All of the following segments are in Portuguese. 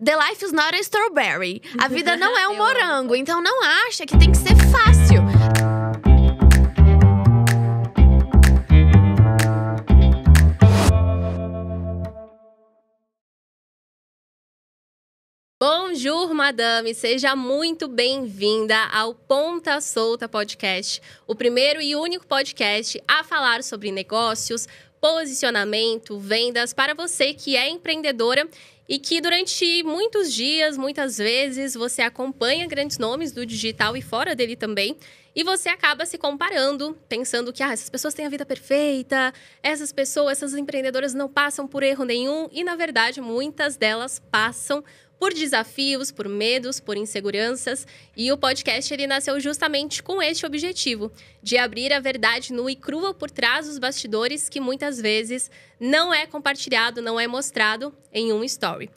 The life is not a strawberry. A vida não é um morango, então não acha que tem que ser fácil. Bonjour, madame! Seja muito bem-vinda ao Ponta Solta Podcast, o primeiro e único podcast a falar sobre negócios, posicionamento, vendas para você que é empreendedora e que durante muitos dias, muitas vezes, você acompanha grandes nomes do digital e fora dele também, e você acaba se comparando, pensando que essas pessoas têm a vida perfeita, essas empreendedoras não passam por erro nenhum, e na verdade muitas delas passam por desafios, por medos, por inseguranças. E o podcast ele nasceu justamente com este objetivo, de abrir a verdade nua e crua por trás dos bastidores que muitas vezes não é compartilhado, não é mostrado em um story.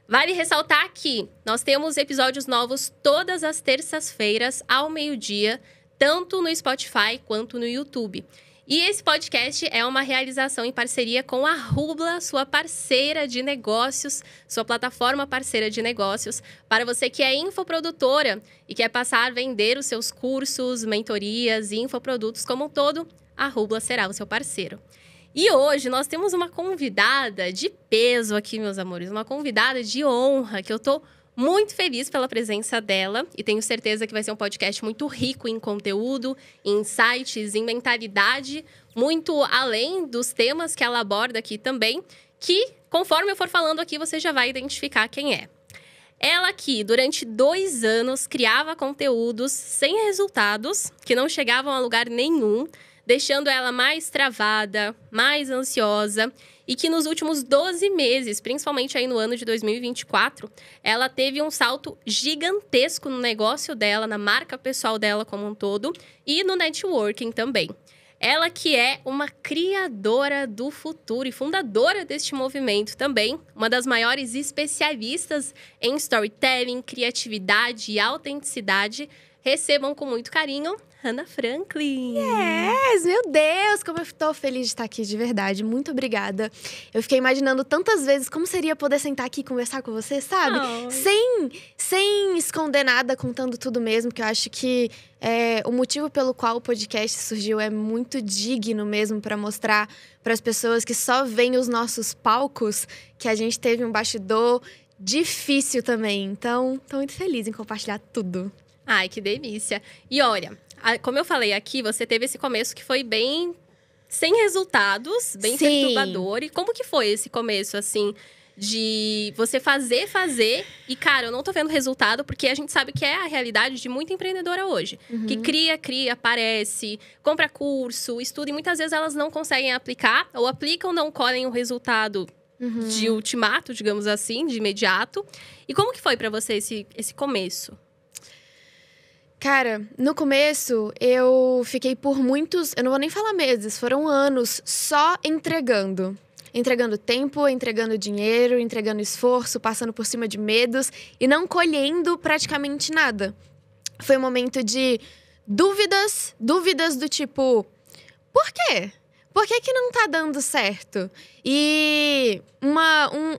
Vale ressaltar que nós temos episódios novos todas as terças-feiras ao meio-dia, tanto no Spotify quanto no YouTube. E esse podcast é uma realização em parceria com a Rubla, sua parceira de negócios, sua plataforma parceira de negócios. Para você que é infoprodutora e quer passar a vender os seus cursos, mentorias e infoprodutos como um todo, a Rubla será o seu parceiro. E hoje nós temos uma convidada de peso aqui, meus amores, uma convidada de honra, que eu tô muito feliz pela presença dela e tenho certeza que vai ser um podcast muito rico em conteúdo, em insights, em mentalidade, muito além dos temas que ela aborda aqui também, que conforme eu for falando aqui você já vai identificar quem é. Ela que durante 2 anos criava conteúdos sem resultados, que não chegavam a lugar nenhum, deixando ela mais travada, mais ansiosa, e que nos últimos 12 meses, principalmente aí no ano de 2024, ela teve um salto gigantesco no negócio dela, na marca pessoal dela como um todo e no networking também. Ela que é uma criadora do futuro e fundadora deste movimento também, uma das maiores especialistas em storytelling, criatividade e autenticidade. Recebam com muito carinho Hannah Franklin. Yes, meu Deus, como eu tô feliz de estar aqui, de verdade. Muito obrigada. Eu fiquei imaginando tantas vezes como seria poder sentar aqui e conversar com você, sabe? Sem esconder nada, contando tudo mesmo, que eu acho que o motivo pelo qual o podcast surgiu é muito digno mesmo para mostrar para as pessoas que só veem os nossos palcos que a gente teve um bastidor difícil também. Então, tô muito feliz em compartilhar tudo. Ai, que delícia. E olha, como eu falei aqui, você teve esse começo que foi bem sem resultados, bem perturbador. E como que foi esse começo, assim, de você fazer e, cara, eu não tô vendo resultado, porque a gente sabe que é a realidade de muita empreendedora hoje. Uhum. Que cria, aparece, compra curso, estuda e muitas vezes elas não conseguem aplicar, ou aplicam, não colhem o resultado de ultimato, digamos assim, de imediato. E como que foi pra você esse começo? Cara, no começo, eu fiquei por muitos, eu não vou nem falar meses, foram anos só entregando. Entregando tempo, entregando dinheiro, entregando esforço, passando por cima de medos e não colhendo praticamente nada. Foi um momento de dúvidas do tipo, por quê? Por que não tá dando certo? E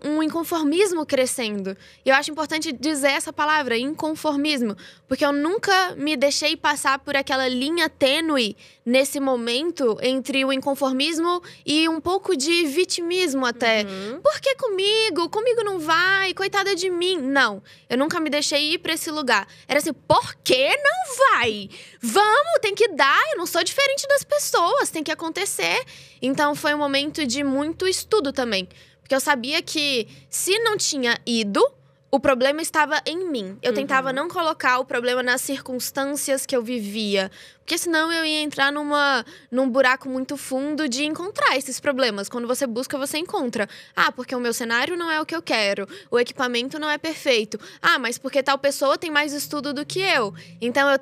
um inconformismo crescendo. E eu acho importante dizer essa palavra, inconformismo. Porque eu nunca me deixei passar por aquela linha tênue nesse momento entre o inconformismo e um pouco de vitimismo até. Por que comigo? Comigo não vai? Coitada de mim. Não, eu nunca me deixei ir pra esse lugar. Era assim, por que não vai? Vamos, tem que dar. Eu não sou diferente das pessoas, tem que acontecer. Então foi um momento de muito estudo também. Porque eu sabia que se não tinha ido, o problema estava em mim. Eu tentava não colocar o problema nas circunstâncias que eu vivia. Porque senão eu ia entrar num buraco muito fundo de encontrar esses problemas. Quando você busca, você encontra. Ah, porque o meu cenário não é o que eu quero. O equipamento não é perfeito. Ah, mas porque tal pessoa tem mais estudo do que eu. Então eu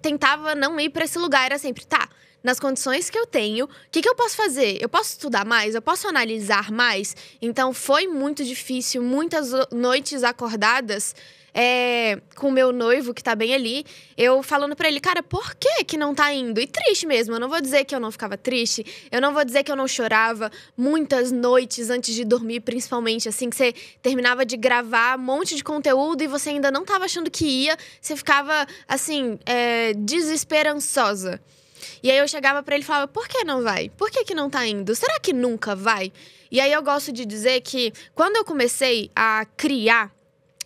tentava não ir para esse lugar. Era sempre, tá, nas condições que eu tenho, o que eu posso fazer? Eu posso estudar mais? Eu posso analisar mais? Então, foi muito difícil, muitas noites acordadas com o meu noivo, que tá bem ali, eu falando pra ele, cara, por que não tá indo? E triste mesmo, eu não vou dizer que eu não ficava triste, eu não vou dizer que eu não chorava muitas noites antes de dormir, principalmente, assim, que você terminava de gravar um monte de conteúdo e você ainda não tava achando que ia, você ficava, assim, desesperançosa. E aí eu chegava pra ele e falava, por que não vai? Por que não tá indo? Será que nunca vai? E aí eu gosto de dizer que quando eu comecei a criar,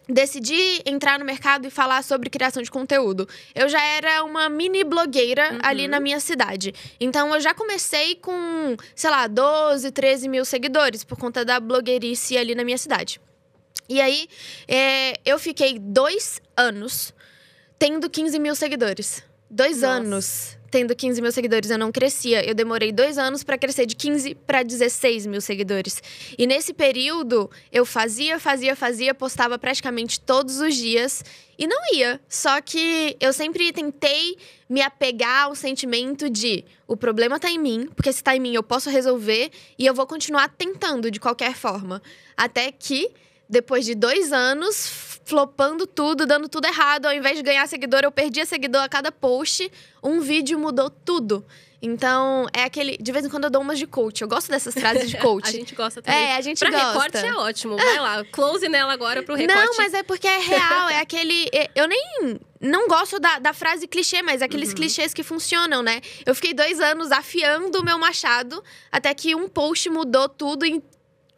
decidi entrar no mercado e falar sobre criação de conteúdo. Eu já era uma mini blogueira ali na minha cidade. Então, eu já comecei com, sei lá, 12, 13 mil seguidores, por conta da blogueirice ali na minha cidade. E aí, eu fiquei 2 anos tendo 15 mil seguidores. 2 anos tendo 15 mil seguidores, eu não crescia. Eu demorei 2 anos pra crescer de 15 para 16 mil seguidores. E nesse período, eu fazia, postava praticamente todos os dias e não ia. Só que eu sempre tentei me apegar ao sentimento de o problema tá em mim, porque se tá em mim eu posso resolver e eu vou continuar tentando de qualquer forma. Até que, depois de 2 anos, flopando tudo, dando tudo errado. Ao invés de ganhar seguidor, eu perdia seguidor a cada post. Um vídeo mudou tudo. Então, é aquele... De vez em quando eu dou umas de coach. Eu gosto dessas frases de coach. A gente gosta também. A gente gosta. Pra recorte é ótimo. Vai lá, close nela agora pro recorte. Não, mas é porque é real. É aquele... Eu nem... Não gosto da frase clichê, mas aqueles clichês que funcionam, né? Eu fiquei 2 anos afiando o meu machado, até que um post mudou tudo em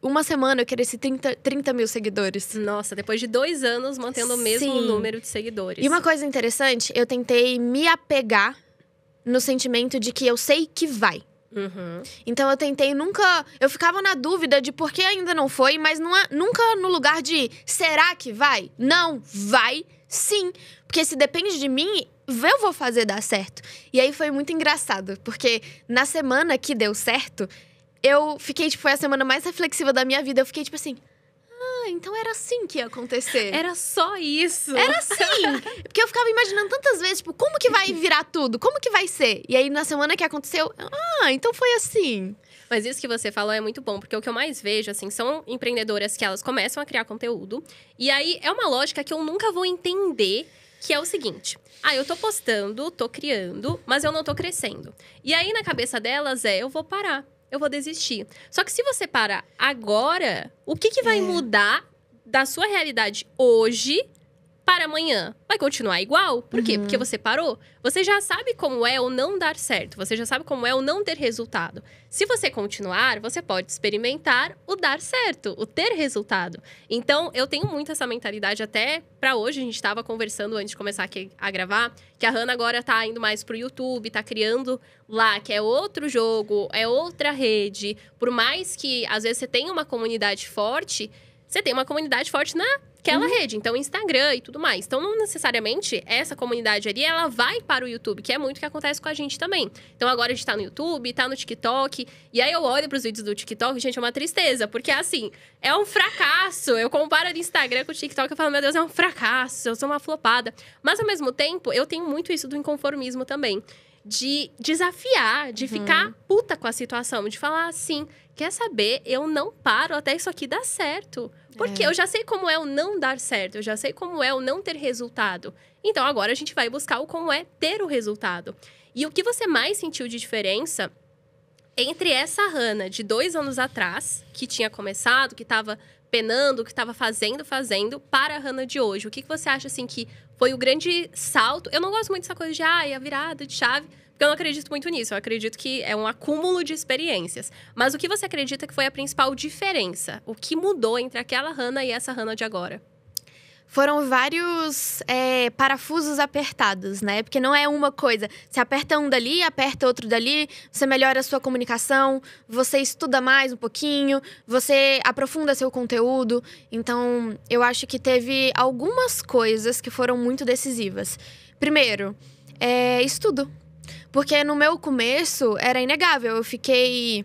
1 semana eu cresci 30 mil seguidores. Nossa, depois de 2 anos mantendo o mesmo número de seguidores. E uma coisa interessante, eu tentei me apegar no sentimento de que eu sei que vai. Então eu tentei nunca... Eu ficava na dúvida de por que ainda não foi, mas nunca no lugar de será que vai? Não, vai sim. Porque se depende de mim, eu vou fazer dar certo. E aí foi muito engraçado, porque na semana que deu certo, eu fiquei, foi a semana mais reflexiva da minha vida. Eu fiquei, assim, então era assim que ia acontecer. Era só isso. Era assim. Porque eu ficava imaginando tantas vezes, como que vai virar tudo? Como que vai ser? E aí, na semana que aconteceu, então foi assim. Mas isso que você falou é muito bom, porque o que eu mais vejo, assim, são empreendedoras que elas começam a criar conteúdo. E aí, é uma lógica que eu nunca vou entender, que é o seguinte. Eu tô postando, tô criando, mas eu não tô crescendo. E aí, na cabeça delas eu vou parar. Eu vou desistir. Só que se você parar agora, o que vai mudar da sua realidade hoje para amanhã? Vai continuar igual? Por quê? Porque você parou. Você já sabe como é o não dar certo. Você já sabe como é o não ter resultado. Se você continuar, você pode experimentar o dar certo, o ter resultado. Então, eu tenho muito essa mentalidade até para hoje. A gente estava conversando antes de começar aqui a gravar, que a Hannah agora tá indo mais pro YouTube, tá criando lá, que é outro jogo, é outra rede. Por mais que, às vezes, você tenha uma comunidade forte, você tem uma comunidade forte naquela rede. Então, Instagram e tudo mais. Então, não necessariamente essa comunidade ali, ela vai para o YouTube, que é muito o que acontece com a gente também. Então, agora a gente tá no YouTube, tá no TikTok. E aí, eu olho pros vídeos do TikTok, gente, é uma tristeza. Porque, assim, é um fracasso. Eu comparo o Instagram com o TikTok, eu falo, meu Deus, é um fracasso. Eu sou uma flopada. Mas, ao mesmo tempo, eu tenho muito isso do inconformismo também. De desafiar, de ficar puta com a situação. De falar assim, quer saber? Eu não paro até isso aqui dar certo. Porque eu já sei como é o não dar certo. Eu já sei como é o não ter resultado. Então, agora a gente vai buscar o como é ter o resultado. E o que você mais sentiu de diferença entre essa Hannah de 2 anos atrás, que tinha começado, que estava penando, que estava fazendo, para a Hannah de hoje? O que você acha, assim, que foi o grande salto? Eu não gosto muito dessa coisa de, a virada de chave, porque eu não acredito muito nisso. Eu acredito que é um acúmulo de experiências. Mas o que você acredita que foi a principal diferença? O que mudou entre aquela Hannah e essa Hannah de agora? Foram vários parafusos apertados, né? Porque não é uma coisa. Você aperta um dali, aperta outro dali, você melhora a sua comunicação, você estuda mais um pouquinho, você aprofunda seu conteúdo. Então, eu acho que teve algumas coisas que foram muito decisivas. Primeiro, estudo. Porque no meu começo era inegável. Eu fiquei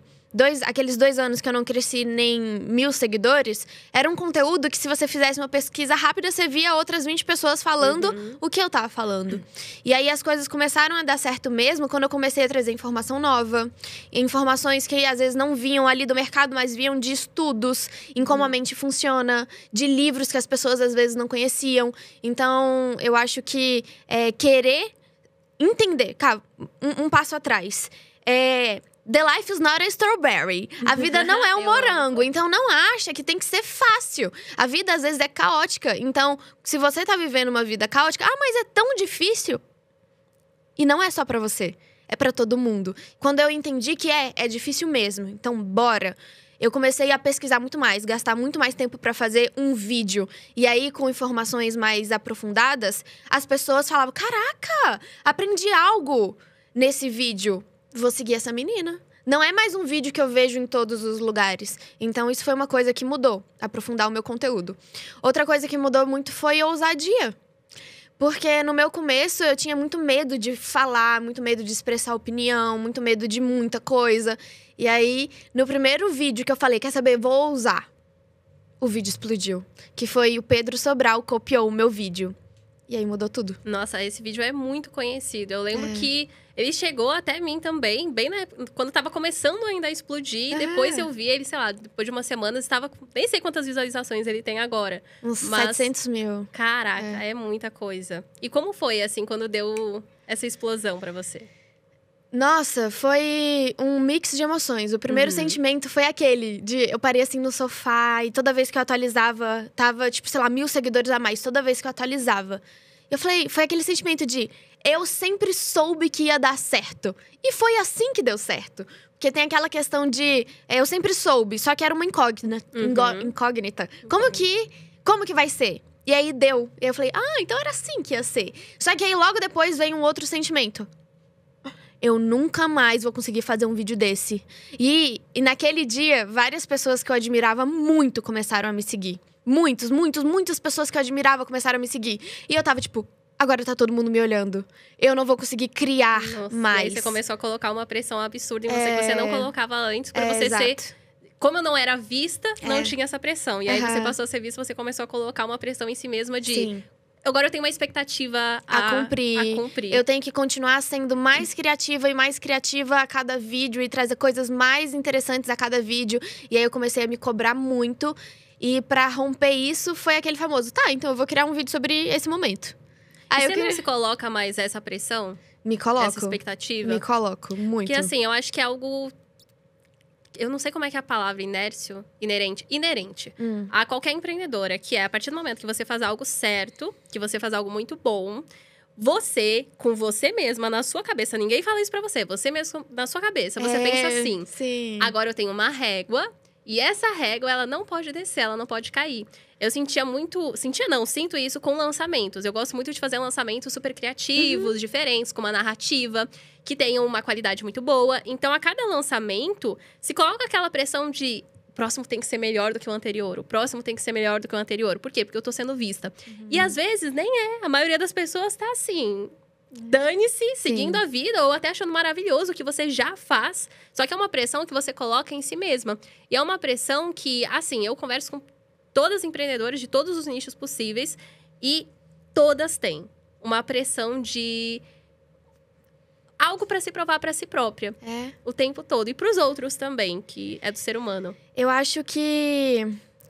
aqueles 2 anos que eu não cresci nem 1.000 seguidores, era um conteúdo que se você fizesse uma pesquisa rápida, você via outras 20 pessoas falando o que eu tava falando. E aí as coisas começaram a dar certo mesmo quando eu comecei a trazer informação nova. Informações que às vezes não vinham ali do mercado, mas vinham de estudos, em como a mente funciona, de livros que as pessoas às vezes não conheciam. Então, eu acho que querer entender, cara, um passo atrás. The life is not a strawberry. A vida não é um morango. Então, não acha que tem que ser fácil. A vida, às vezes, é caótica. Então, se você tá vivendo uma vida caótica… mas é tão difícil. E não é só pra você. É pra todo mundo. Quando eu entendi que é difícil mesmo. Então, bora. Eu comecei a pesquisar muito mais, gastar muito mais tempo pra fazer um vídeo. E aí, com informações mais aprofundadas, as pessoas falavam, caraca, aprendi algo nesse vídeo. Vou seguir essa menina. Não é mais um vídeo que eu vejo em todos os lugares. Então, isso foi uma coisa que mudou, aprofundar o meu conteúdo. Outra coisa que mudou muito foi a ousadia. Porque no meu começo eu tinha muito medo de falar, muito medo de expressar opinião, muito medo de muita coisa. E aí, no primeiro vídeo que eu falei, quer saber, vou ousar. O vídeo explodiu. Que foi o Pedro Sobral copiou o meu vídeo. E aí mudou tudo. Nossa, esse vídeo é muito conhecido. Eu lembro que ele chegou até mim também, bem quando tava começando ainda a explodir. Depois eu vi ele, sei lá, depois de umas semanas, estava… Nem sei quantas visualizações ele tem agora. Uns 700 mil. Caraca, é muita coisa. E como foi, assim, quando deu essa explosão pra você? Nossa, foi um mix de emoções. O primeiro sentimento foi aquele de… Eu parei assim no sofá e toda vez que eu atualizava, tava, tipo, sei lá, 1.000 seguidores a mais. Toda vez que eu atualizava. Eu falei, foi aquele sentimento de… Eu sempre soube que ia dar certo. E foi assim que deu certo. Porque tem aquela questão de… eu sempre soube, só que era uma incógnita. Incógnita. Como que vai ser? E aí deu. E eu falei, então era assim que ia ser. Só que aí logo depois vem um outro sentimento. Eu nunca mais vou conseguir fazer um vídeo desse. E naquele dia, várias pessoas que eu admirava muito começaram a me seguir. Muitas pessoas que eu admirava começaram a me seguir. E eu tava tipo, agora tá todo mundo me olhando. Eu não vou conseguir criar mais. E aí você começou a colocar uma pressão absurda em você que você não colocava antes. Pra você ser… Como eu não era vista, não tinha essa pressão. E aí você passou a ser vista, você começou a colocar uma pressão em si mesma de… Sim. Agora eu tenho uma expectativa a cumprir. Eu tenho que continuar sendo mais criativa e mais criativa a cada vídeo e trazer coisas mais interessantes a cada vídeo. E aí eu comecei a me cobrar muito. E pra romper isso, foi aquele famoso… então eu vou criar um vídeo sobre esse momento. Aí você não se coloca mais essa pressão? Me coloco. Essa expectativa? Me coloco, muito. Porque assim, eu acho que é algo… Eu não sei como é que é a palavra inerente a qualquer empreendedora, que é a partir do momento que você faz algo certo, que você faz algo muito bom, você, com você mesma, na sua cabeça, ninguém fala isso pra você mesmo na sua cabeça, você pensa assim, sim. Agora eu tenho uma régua, e essa régua, ela não pode descer, ela não pode cair. Eu sinto isso com lançamentos. Eu gosto muito de fazer lançamentos super criativos, diferentes, com uma narrativa, que tenham uma qualidade muito boa. Então, a cada lançamento, se coloca aquela pressão de… O próximo tem que ser melhor do que o anterior. O próximo tem que ser melhor do que o anterior. Por quê? Porque eu tô sendo vista. E, às vezes, nem é. A maioria das pessoas tá assim… Dane-se, seguindo a vida, ou até achando maravilhoso o que você já faz. Só que é uma pressão que você coloca em si mesma. E é uma pressão que, assim, eu converso com todas as empreendedoras de todos os nichos possíveis e todas têm uma pressão de algo para se provar para si própria o tempo todo. E para os outros também, que é do ser humano. Eu acho que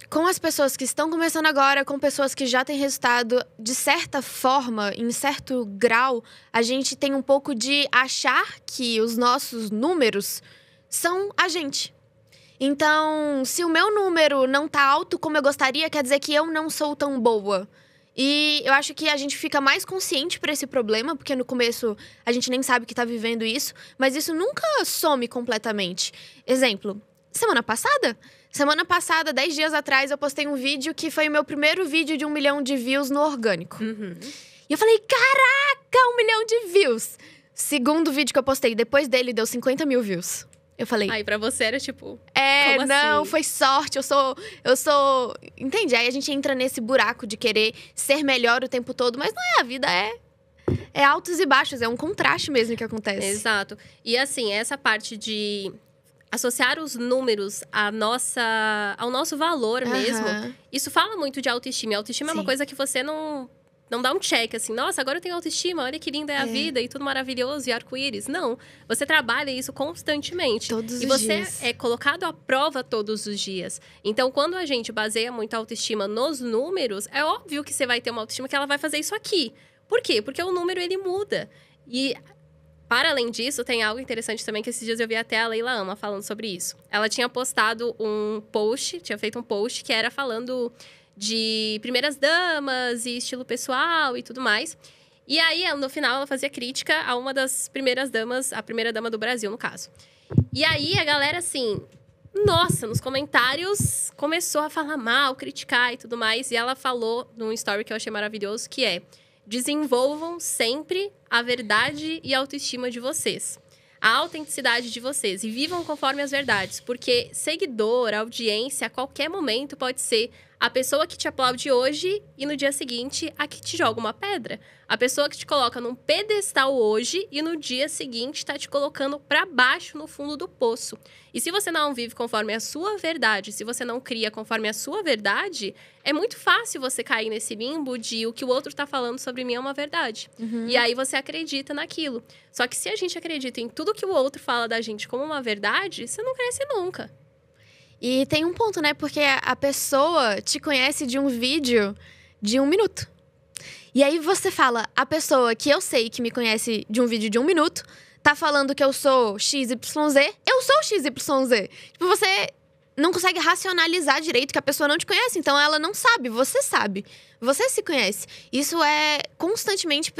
com as pessoas que estão começando agora, com pessoas que já têm resultado, de certa forma, em certo grau, a gente tem um pouco de achar que os nossos números são a gente. Então, se o meu número não tá alto como eu gostaria, quer dizer que eu não sou tão boa. E eu acho que a gente fica mais consciente para esse problema, porque no começo a gente nem sabe que tá vivendo isso, mas isso nunca some completamente. Exemplo, semana passada, 10 dias atrás, eu postei um vídeo que foi o meu primeiro vídeo de 1 milhão de views no orgânico. E eu falei, caraca, 1 milhão de views! Segundo vídeo que eu postei, depois dele, deu 50 mil views. Eu falei… Aí pra você era tipo… como não, assim? Foi sorte, eu sou… Entende? Aí a gente entra nesse buraco de querer ser melhor o tempo todo. Mas não é, a vida é altos e baixos, é um contraste mesmo que acontece. Exato. E assim, essa parte de… associar os números ao nosso valor mesmo, isso fala muito de autoestima. E autoestima é uma coisa que você não dá um check, assim, nossa, agora eu tenho autoestima, olha que linda é a vida e tudo maravilhoso e arco-íris. Não, você trabalha isso constantemente. Todos os dias. E você é colocado à prova todos os dias. Então, quando a gente baseia muito a autoestima nos números, é óbvio que você vai ter uma autoestima que ela vai fazer isso aqui. Por quê? Porque o número, ele muda. E, para além disso, tem algo interessante também, que esses dias eu vi até a Leila Ama falando sobre isso. Ela tinha postado tinha feito um post que era falando de primeiras damas e estilo pessoal e tudo mais. E aí, no final, ela fazia crítica a uma das primeiras damas, a primeira dama do Brasil, no caso. E aí, a galera, assim, nossa, nos comentários começou a falar mal, criticar e tudo mais. E ela falou num story que eu achei maravilhoso, que é: desenvolvam sempre a verdade e a autoestima de vocês. A autenticidade de vocês. E vivam conforme as verdades. Porque seguidor, audiência, a qualquer momento pode ser a pessoa que te aplaude hoje e no dia seguinte a que te joga uma pedra. A pessoa que te coloca num pedestal hoje e no dia seguinte tá te colocando pra baixo no fundo do poço. E se você não vive conforme a sua verdade, se você não cria conforme a sua verdade, é muito fácil você cair nesse limbo de o que o outro tá falando sobre mim é uma verdade. E aí você acredita naquilo. Só que se a gente acredita em tudo que o outro fala da gente como uma verdade, você não cresce nunca. E tem um ponto, né? Porque a pessoa te conhece de um vídeo de 1 minuto. E aí você fala, a pessoa que eu sei que me conhece de um vídeo de 1 minuto, tá falando que eu sou XYZ, eu sou XYZ. Tipo, você não consegue racionalizar direito que a pessoa não te conhece. Então, ela não sabe, você sabe. Você se conhece. Isso é constantemente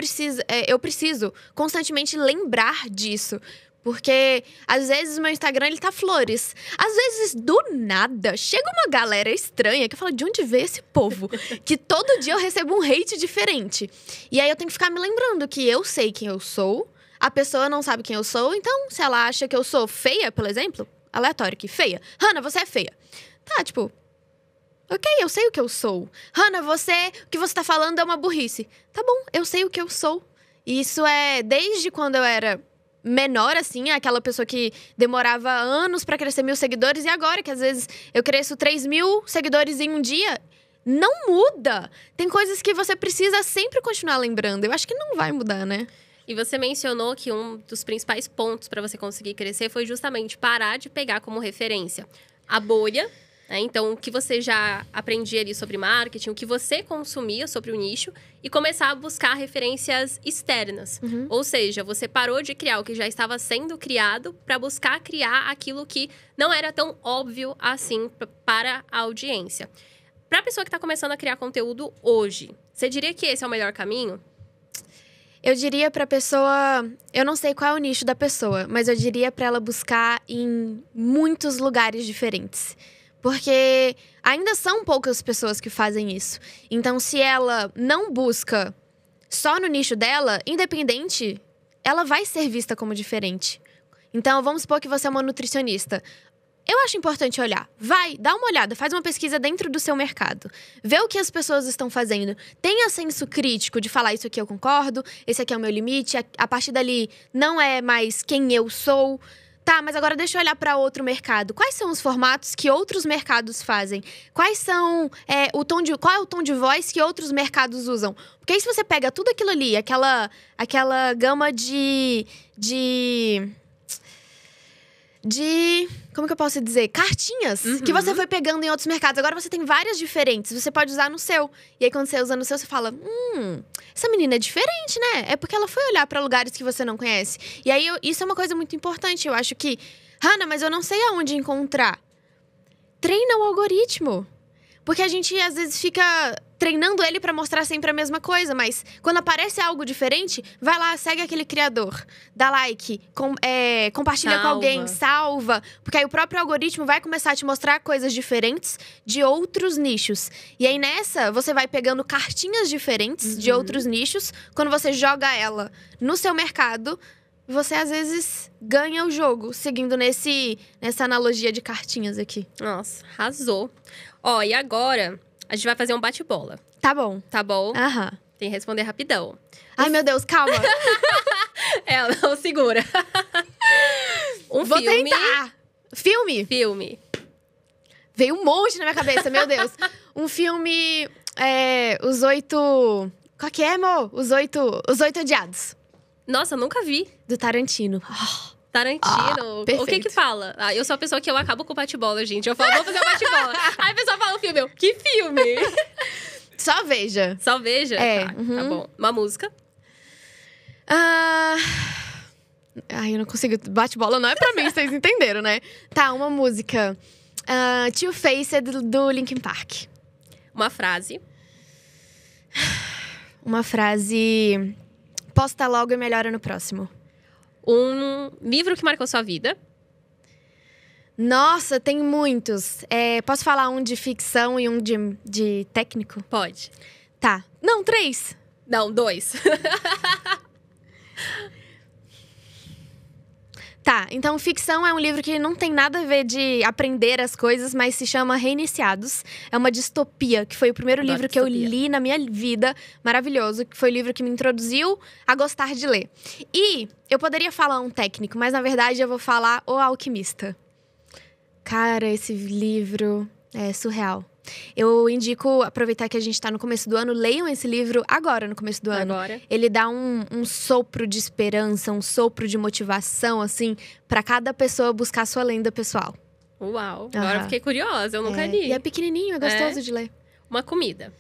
eu preciso constantemente lembrar disso. Porque, às vezes, o meu Instagram, ele tá flores. Às vezes, do nada, chega uma galera estranha que fala, de onde veio esse povo? Que todo dia eu recebo um hate diferente. E aí, eu tenho que ficar me lembrando que eu sei quem eu sou, a pessoa não sabe quem eu sou. Então, se ela acha que eu sou feia, por exemplo, aleatório aqui, feia. Hannah, você é feia. Tá, tipo, ok, eu sei o que eu sou. Hannah, o que você tá falando é uma burrice. Tá bom, eu sei o que eu sou. E isso é desde quando eu era menor, assim, aquela pessoa que demorava anos pra crescer 1.000 seguidores. E agora, que às vezes eu cresço 3.000 seguidores em um dia, não muda. Tem coisas que você precisa sempre continuar lembrando. Eu acho que não vai mudar, né? E você mencionou que um dos principais pontos para você conseguir crescer foi justamente parar de pegar como referência a bolha, né? Então, o que você já aprendia ali sobre marketing, o que você consumia sobre o nicho e começar a buscar referências externas. Ou seja, você parou de criar o que já estava sendo criado para buscar criar aquilo que não era tão óbvio assim para a audiência. Para a pessoa que está começando a criar conteúdo hoje, você diria que esse é o melhor caminho? Eu diria pra pessoa... Eu não sei qual é o nicho da pessoa, mas eu diria pra ela buscar em muitos lugares diferentes. Porque ainda são poucas pessoas que fazem isso. Então, se ela não busca só no nicho dela, independente, ela vai ser vista como diferente. Então, vamos supor que você é uma nutricionista. Eu acho importante olhar. Vai, dá uma olhada, faz uma pesquisa dentro do seu mercado. Vê o que as pessoas estão fazendo. Tenha senso crítico de falar, isso aqui eu concordo, esse aqui é o meu limite, a partir dali não é mais quem eu sou. Tá, mas agora deixa eu olhar para outro mercado. Quais são os formatos que outros mercados fazem? Quais são qual é o tom de voz que outros mercados usam? Porque aí se você pega tudo aquilo ali, aquela gama de como que eu posso dizer? Cartinhas que você foi pegando em outros mercados. Agora você tem várias diferentes. Você pode usar no seu. E aí, quando você usa no seu, você fala... essa menina é diferente, né? É porque ela foi olhar pra lugares que você não conhece. E aí, isso é uma coisa muito importante. Eu acho que... Hannah, mas eu não sei aonde encontrar. Treina o algoritmo. Porque a gente, às vezes, fica treinando ele pra mostrar sempre a mesma coisa. Mas quando aparece algo diferente, vai lá, segue aquele criador. Dá like, compartilha com alguém, salva. Porque aí o próprio algoritmo vai começar a te mostrar coisas diferentes de outros nichos. E aí nessa, você vai pegando cartinhas diferentes de outros nichos. Quando você joga ela no seu mercado, você às vezes ganha o jogo, seguindo nessa analogia de cartinhas aqui. Nossa, arrasou. Ó, e agora a gente vai fazer um bate-bola. Tá bom. Tá bom? Aham. Tem que responder rapidão. Ai, meu Deus, calma. Não, segura. Vou tentar. Filme? Filme. Veio um monte na minha cabeça, meu Deus. Um filme... Os 8... Qual que é, amor? Os oito Odiados. Nossa, nunca vi. Do Tarantino. Tarantino. O que fala? Eu sou a pessoa que eu acabo com o bate-bola, gente. Eu falo, vou fazer o bate-bola. Aí a pessoa fala o filme. Eu, que filme? Só veja. Só veja? Tá bom. Uma música? Eu não consigo. Bate-bola não é pra mim, vocês entenderam, né? Tá, uma música. Two Faced do Linkin Park. Uma frase. Uma frase. Posta logo e melhora no próximo. Um livro que marcou sua vida. Nossa, tem muitos. Posso falar um de ficção e um de técnico? Pode. Tá. Não, 3. Não, 2. Tá, então ficção é um livro que não tem nada a ver de aprender as coisas, mas se chama Reiniciados. É uma distopia, que foi o primeiro livro que eu li na minha vida. Maravilhoso, que foi o livro que me introduziu a gostar de ler. E eu poderia falar um técnico, mas na verdade eu vou falar O Alquimista. Cara, esse livro é surreal. Eu indico aproveitar que a gente tá no começo do ano, leiam esse livro agora, no começo do ano. Agora. Ele dá um sopro de esperança, um sopro de motivação, assim, pra cada pessoa buscar a sua lenda pessoal. Uau, agora eu fiquei curiosa, eu nunca li. E é pequenininho, é gostoso de ler. Uma comida.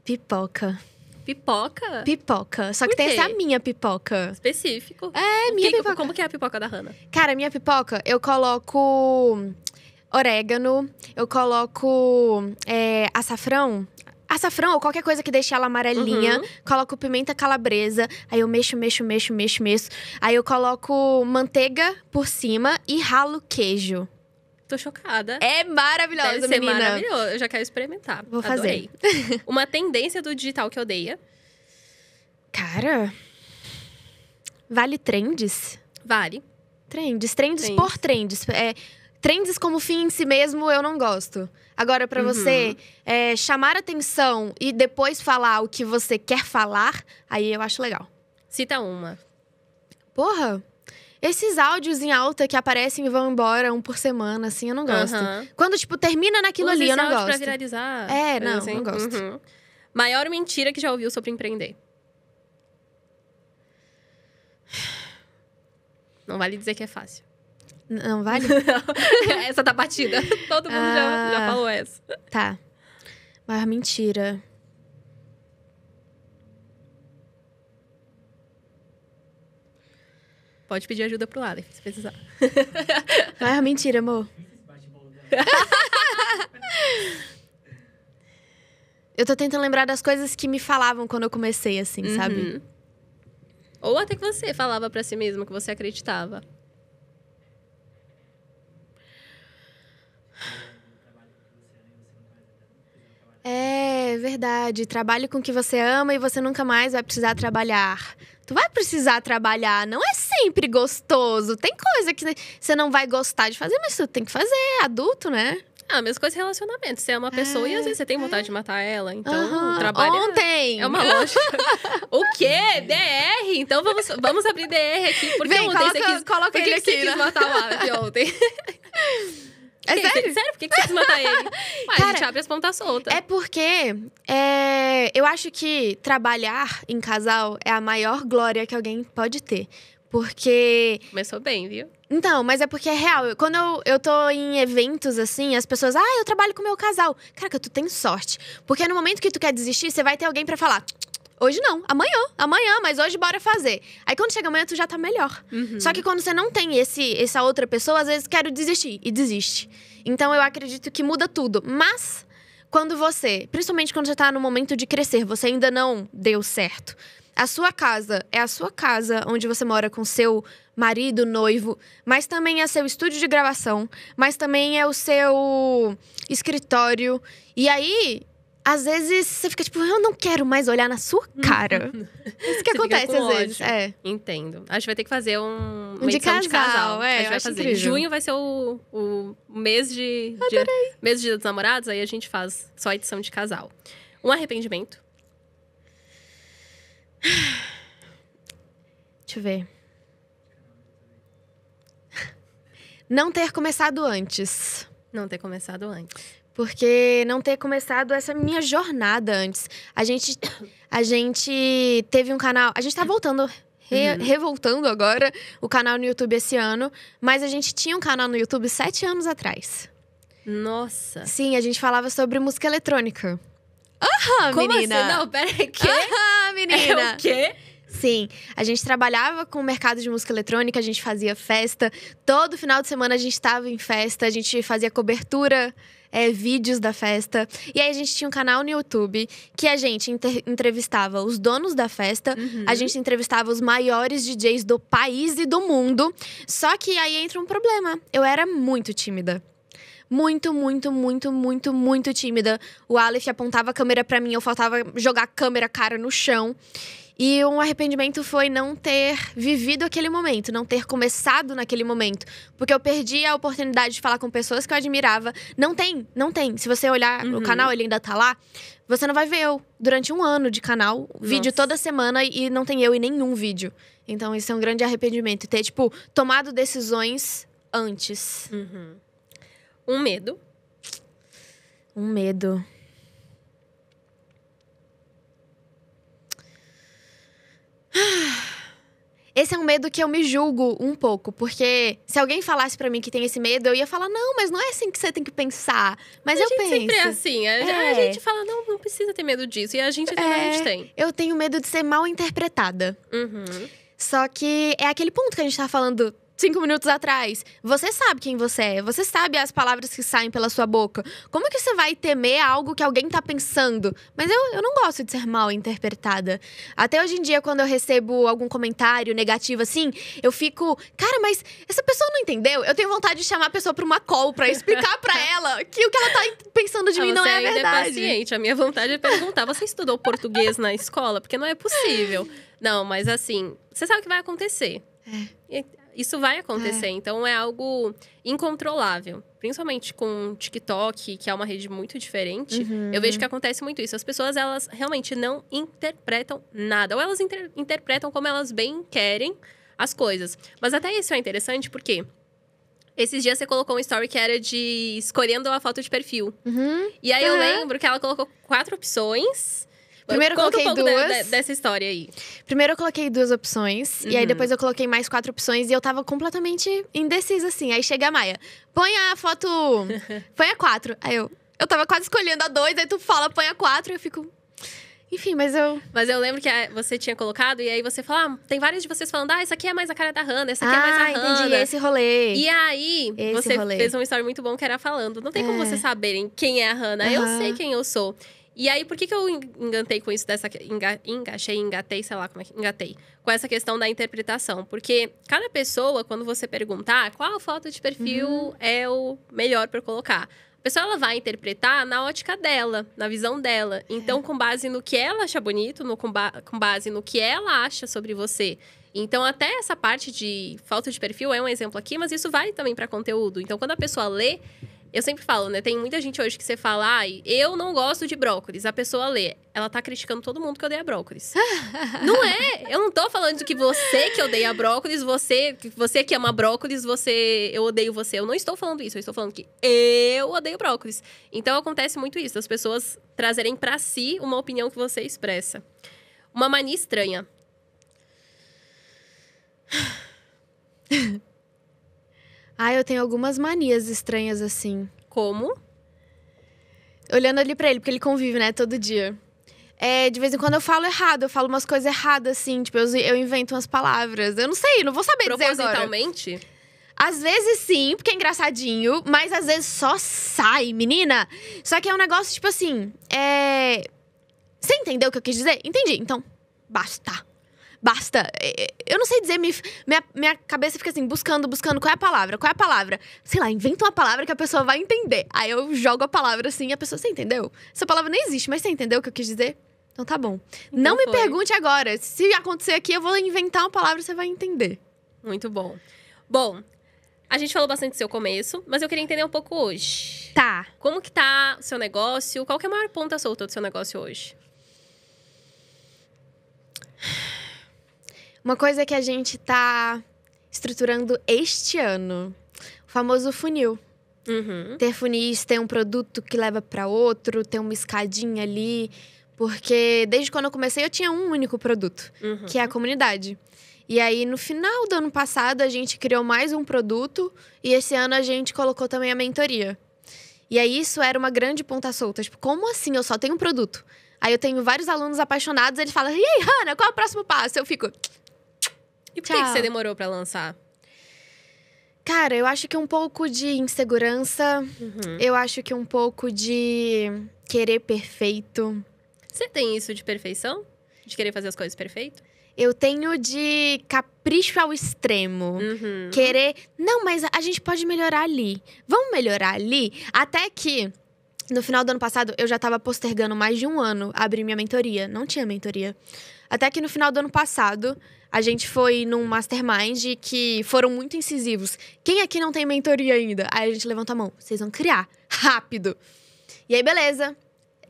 Pipoca. Pipoca? Pipoca. Só que tem essa minha pipoca. Específico. Minha pipoca. Como que é a pipoca da Hannah? Cara, minha pipoca, eu coloco orégano, eu coloco açafrão. Açafrão ou qualquer coisa que deixe ela amarelinha. Coloco pimenta calabresa. Aí eu mexo. Aí eu coloco manteiga por cima e ralo queijo. Tô chocada. É maravilhosa, Deve ser menina. maravilhoso. Eu já quero experimentar. Vou fazer. Uma tendência do digital que odeia? Cara... Vale trends? Vale. Trends por trends. Trends como fim em si mesmo, eu não gosto. Agora, pra você chamar atenção e depois falar o que você quer falar, aí eu acho legal. Cita uma. Porra, esses áudios em alta que aparecem e vão embora um por semana, assim, eu não gosto. Quando, tipo, termina naquilo ali, eu não gosto. Pra viralizar. Não gosto. Maior mentira que já ouviu sobre empreender? Não vale dizer que é fácil. Não vale? Essa tá batida. Todo mundo já falou essa. Tá. Maior mentira. Pode pedir ajuda pro Aleph, se precisar. Maior mentira, amor. Eu tô tentando lembrar das coisas que me falavam quando eu comecei, assim, sabe? Ou até que você falava pra si mesmo que você acreditava. É verdade. Trabalhe com o que você ama e você nunca mais vai precisar trabalhar. Tu vai precisar trabalhar, não é sempre gostoso. Tem coisa que você não vai gostar de fazer, mas tu tem que fazer, é adulto, né? Mesma coisa relacionamento. Você é uma pessoa e às vezes você tem vontade de matar ela. Então, trabalho ontem! É uma lógica. O quê? DR? Então vamos abrir DR aqui. Por que ontem coloca ele aqui, você quis matar o Aleph ontem? É sério? Sério? Por que você quis matar ele? Cara, a gente abre as pontas soltas. É porque eu acho que trabalhar em casal é a maior glória que alguém pode ter. Porque... Começou bem, viu? Então, mas é porque é real. Quando eu tô em eventos, assim, as pessoas... eu trabalho com o meu casal. Caraca, tu tem sorte. Porque no momento que tu quer desistir, você vai ter alguém pra falar... Hoje não, amanhã, mas hoje bora fazer. Aí quando chega amanhã, tu já tá melhor. Só que quando você não tem essa outra pessoa, às vezes quero desistir e desiste. Então eu acredito que muda tudo. Mas quando principalmente quando você tá no momento de crescer, você ainda não deu certo. A sua casa é a sua casa, onde você mora com seu marido, noivo, mas também é seu estúdio de gravação, mas também é o seu escritório. E aí... Às vezes, você fica tipo, eu não quero mais olhar na sua cara. Isso que acontece às vezes. Entendo. A gente vai ter que fazer uma de edição de casal. A gente vai fazer. Incrível. Junho vai ser o mês mês de Dia dos Namorados, aí a gente faz só edição de casal. Um arrependimento? Deixa eu ver. Não ter começado antes. Não ter começado antes. Porque não ter começado essa minha jornada antes. A gente teve um canal... A gente tá voltando... revoltando agora o canal no YouTube esse ano. Mas a gente tinha um canal no YouTube 7 anos atrás. Nossa. Sim, a gente falava sobre música eletrônica. Como menina. assim? Não, peraí. Que? Menina. É o quê? Sim, a gente trabalhava com o mercado de música eletrônica, a gente fazia festa. Todo final de semana a gente estava em festa, a gente fazia cobertura, vídeos da festa. E aí a gente tinha um canal no YouTube que a gente entrevistava os donos da festa, a gente entrevistava os maiores DJs do país e do mundo. Só que aí entra um problema. Eu era muito tímida. Muito, muito, muito, muito, muito tímida. O Aleph apontava a câmera pra mim, eu faltava jogar a câmera cara no chão. E um arrependimento foi não ter vivido aquele momento, não ter começado naquele momento. Porque eu perdi a oportunidade de falar com pessoas que eu admirava. Não tem. Se você olhar o canal, ele ainda tá lá. Você não vai ver eu durante um ano de canal, vídeo toda semana e não tem eu em nenhum vídeo. Então isso é um grande arrependimento. Ter, tomado decisões antes. Um medo. Um medo. Esse é um medo que eu me julgo um pouco, porque se alguém falasse pra mim que tem esse medo, eu ia falar, não, mas não é assim que você tem que pensar. Mas eu penso. Sempre é assim. A gente fala, não precisa ter medo disso. E a gente realmente tem. Eu tenho medo de ser mal interpretada. Só que é aquele ponto que a gente tá falando 5 minutos atrás. Você sabe quem você é. Você sabe as palavras que saem pela sua boca. Como é que você vai temer algo que alguém tá pensando? Mas eu não gosto de ser mal interpretada. Até hoje em dia, quando eu recebo algum comentário negativo assim, eu fico... Cara, mas essa pessoa não entendeu? Eu tenho vontade de chamar a pessoa pra uma call, pra explicar pra ela que o que ela tá pensando de mim não é a verdade. Você ainda é paciente. A minha vontade é perguntar, você estudou português na escola? Porque não é possível. Não, mas assim, você sabe o que vai acontecer. Isso vai acontecer, então é algo incontrolável. Principalmente com o TikTok, que é uma rede muito diferente. Eu vejo que acontece muito isso. As pessoas, elas realmente não interpretam nada. Ou elas interpretam como elas bem querem as coisas. Mas até isso é interessante, porque esses dias você colocou um story que era de escolhendo a foto de perfil. E aí eu lembro que ela colocou 4 opções. Primeiro eu coloquei um pouco duas. Dessa história aí. Primeiro eu coloquei 2 opções. E aí depois eu coloquei mais 4 opções. E eu tava completamente indecisa, assim. Aí chega a Maia. Põe a foto... põe a 4. Aí eu tava quase escolhendo a 2. Aí tu fala, põe a 4. E eu fico... Enfim, mas eu... Mas eu lembro que você tinha colocado. E aí você fala... tem várias de vocês falando... essa aqui é mais a cara da Hannah. Essa aqui é mais a Hannah. Entendi. Esse rolê. E aí, você fez um story muito bom que era falando. Não tem como vocês saberem quem é a Hannah. Eu sei quem eu sou. E aí, por que eu engatei com isso engatei, sei lá como é que... Engatei. Com essa questão da interpretação. Porque cada pessoa, quando você perguntar qual foto de perfil é o melhor para colocar, a pessoa ela vai interpretar na ótica dela, na visão dela. Então, com base no que ela acha bonito, com base no que ela acha sobre você. Então, até essa parte de foto de perfil é um exemplo aqui, mas isso vale também para conteúdo. Então, quando a pessoa lê... Eu sempre falo, né? Tem muita gente hoje que você fala... eu não gosto de brócolis. A pessoa lê. Ela tá criticando todo mundo que odeia brócolis. Não é! Eu não tô falando de que você que odeia brócolis, você que ama brócolis, eu odeio você. Eu não estou falando isso. Eu estou falando que eu odeio brócolis. Então, acontece muito isso. As pessoas trazerem pra si uma opinião que você expressa. Uma mania estranha. Eu tenho algumas manias estranhas, assim. Como? Olhando ali pra ele, porque ele convive, né, todo dia. De vez em quando eu falo errado, eu falo umas coisas erradas, assim. Tipo, eu invento umas palavras. Eu não sei, não vou saber dizer agora. Propositalmente? Às vezes sim, porque é engraçadinho. Mas às vezes só sai, menina. Só que é um negócio, tipo assim... Você entendeu o que eu quis dizer? Entendi, então basta. Eu não sei dizer, minha cabeça fica assim, buscando, qual é a palavra? Sei lá, inventa uma palavra que a pessoa vai entender. Aí eu jogo a palavra assim e a pessoa, você entendeu? Essa palavra nem existe, mas você entendeu o que eu quis dizer? Então tá bom. Então não me pergunte agora. Se acontecer aqui, eu vou inventar uma palavra e você vai entender. Muito bom. Bom, a gente falou bastante do seu começo, mas eu queria entender um pouco hoje. Tá. Como que tá o seu negócio? Qual que é a maior ponta solta do seu negócio hoje? Uma coisa que a gente tá estruturando este ano. Vou famoso funil. Ter funis, ter um produto que leva para outro, ter uma escadinha ali. Porque desde quando eu comecei, eu tinha um único produto, que é a comunidade. E aí, no final do ano passado, a gente criou mais um produto. E esse ano, a gente colocou também a mentoria. E aí, isso era uma grande ponta solta. Tipo, como assim? Eu só tenho um produto. Aí, eu tenho vários alunos apaixonados. Eles falam, e aí, Hannah, qual é o próximo passo? Eu fico... E por que você demorou pra lançar? Cara, eu acho que um pouco de insegurança. Eu acho que um pouco de querer perfeito. Você tem isso de perfeição? De querer fazer as coisas perfeito? Eu tenho de capricho ao extremo. Querer... Não, mas a gente pode melhorar ali. Vamos melhorar ali? Até que, no final do ano passado, eu já tava postergando mais de um ano abrir minha mentoria. Não tinha mentoria. Até que no final do ano passado, a gente foi num mastermind que foram muito incisivos. Quem aqui não tem mentoria ainda? Aí a gente levanta a mão. Vocês vão criar. Rápido. E aí, beleza.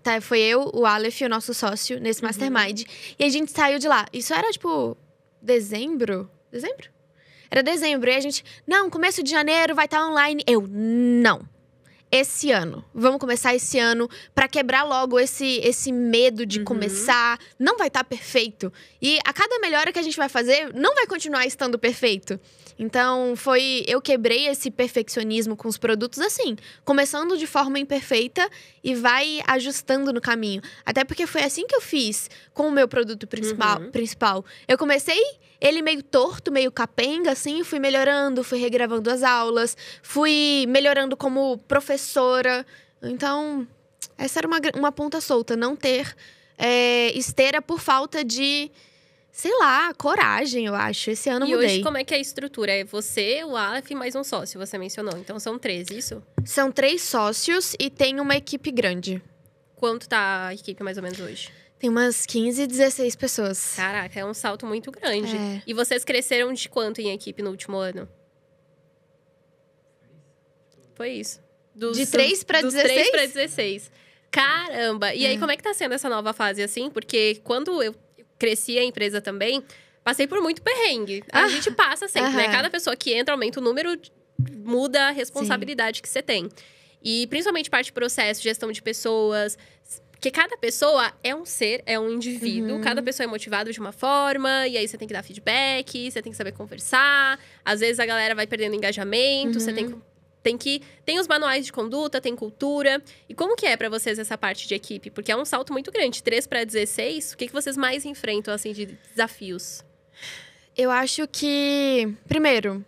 Tá, foi eu, o Aleph, o nosso sócio, nesse mastermind. E a gente saiu de lá. Isso era, tipo, dezembro? Dezembro? Era dezembro. E a gente, não, começo de janeiro vai estar online. Eu, não. Esse ano. Vamos começar esse ano pra quebrar logo esse medo de começar. Não vai estar perfeito. E a cada melhora que a gente vai fazer, não vai continuar estando perfeito. Então, eu quebrei esse perfeccionismo com os produtos assim. Começando de forma imperfeita e vai ajustando no caminho. Até porque foi assim que eu fiz com o meu produto principal. Eu comecei ele meio torto, meio capenga, assim. Fui melhorando, fui regravando as aulas. Fui melhorando como professora. Então, essa era uma ponta solta. Não ter esteira por falta de... Sei lá, coragem, eu acho. Esse ano eu mudei. E hoje, como é que é a estrutura? É você, o Aleph e mais um sócio, você mencionou. Então, são 3, isso? São 3 sócios e tem uma equipe grande. Quanto tá a equipe, mais ou menos, hoje? Tem umas 15, 16 pessoas. Caraca, é um salto muito grande. E vocês cresceram de quanto em equipe no último ano? Foi isso. De 3 para 16? 3 para 16. Caramba! E aí, como é que tá sendo essa nova fase, assim? Porque quando eu cresci a empresa também, passei por muito perrengue. A gente passa sempre, né? Cada pessoa que entra, aumenta o número, muda a responsabilidade que você tem. E principalmente parte de processo, gestão de pessoas. Porque cada pessoa é um ser, é um indivíduo. Cada pessoa é motivada de uma forma. E aí você tem que dar feedback, você tem que saber conversar. Às vezes a galera vai perdendo engajamento, você tem os manuais de conduta, tem cultura. E como que é pra vocês essa parte de equipe? Porque é um salto muito grande. 3 para 16, o que vocês mais enfrentam, assim, de desafios? Eu acho que... Primeiro,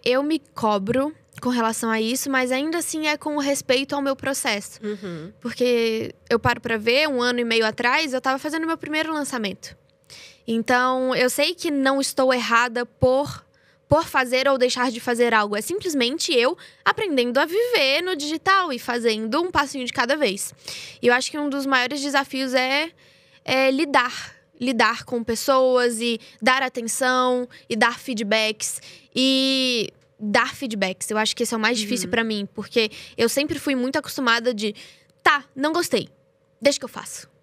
eu me cobro com relação a isso, mas ainda assim é com respeito ao meu processo. Porque eu paro pra ver, 1 ano e meio atrás, eu tava fazendo meu primeiro lançamento. Então, eu sei que não estou errada por fazer ou deixar de fazer algo. É simplesmente eu aprendendo a viver no digital e fazendo um passinho de cada vez. E eu acho que um dos maiores desafios é lidar com pessoas e dar atenção e dar feedbacks. E dar feedbacks, eu acho que esse é o mais difícil pra mim. Porque eu sempre fui muito acostumada de... Tá, não gostei. Deixa que eu faço.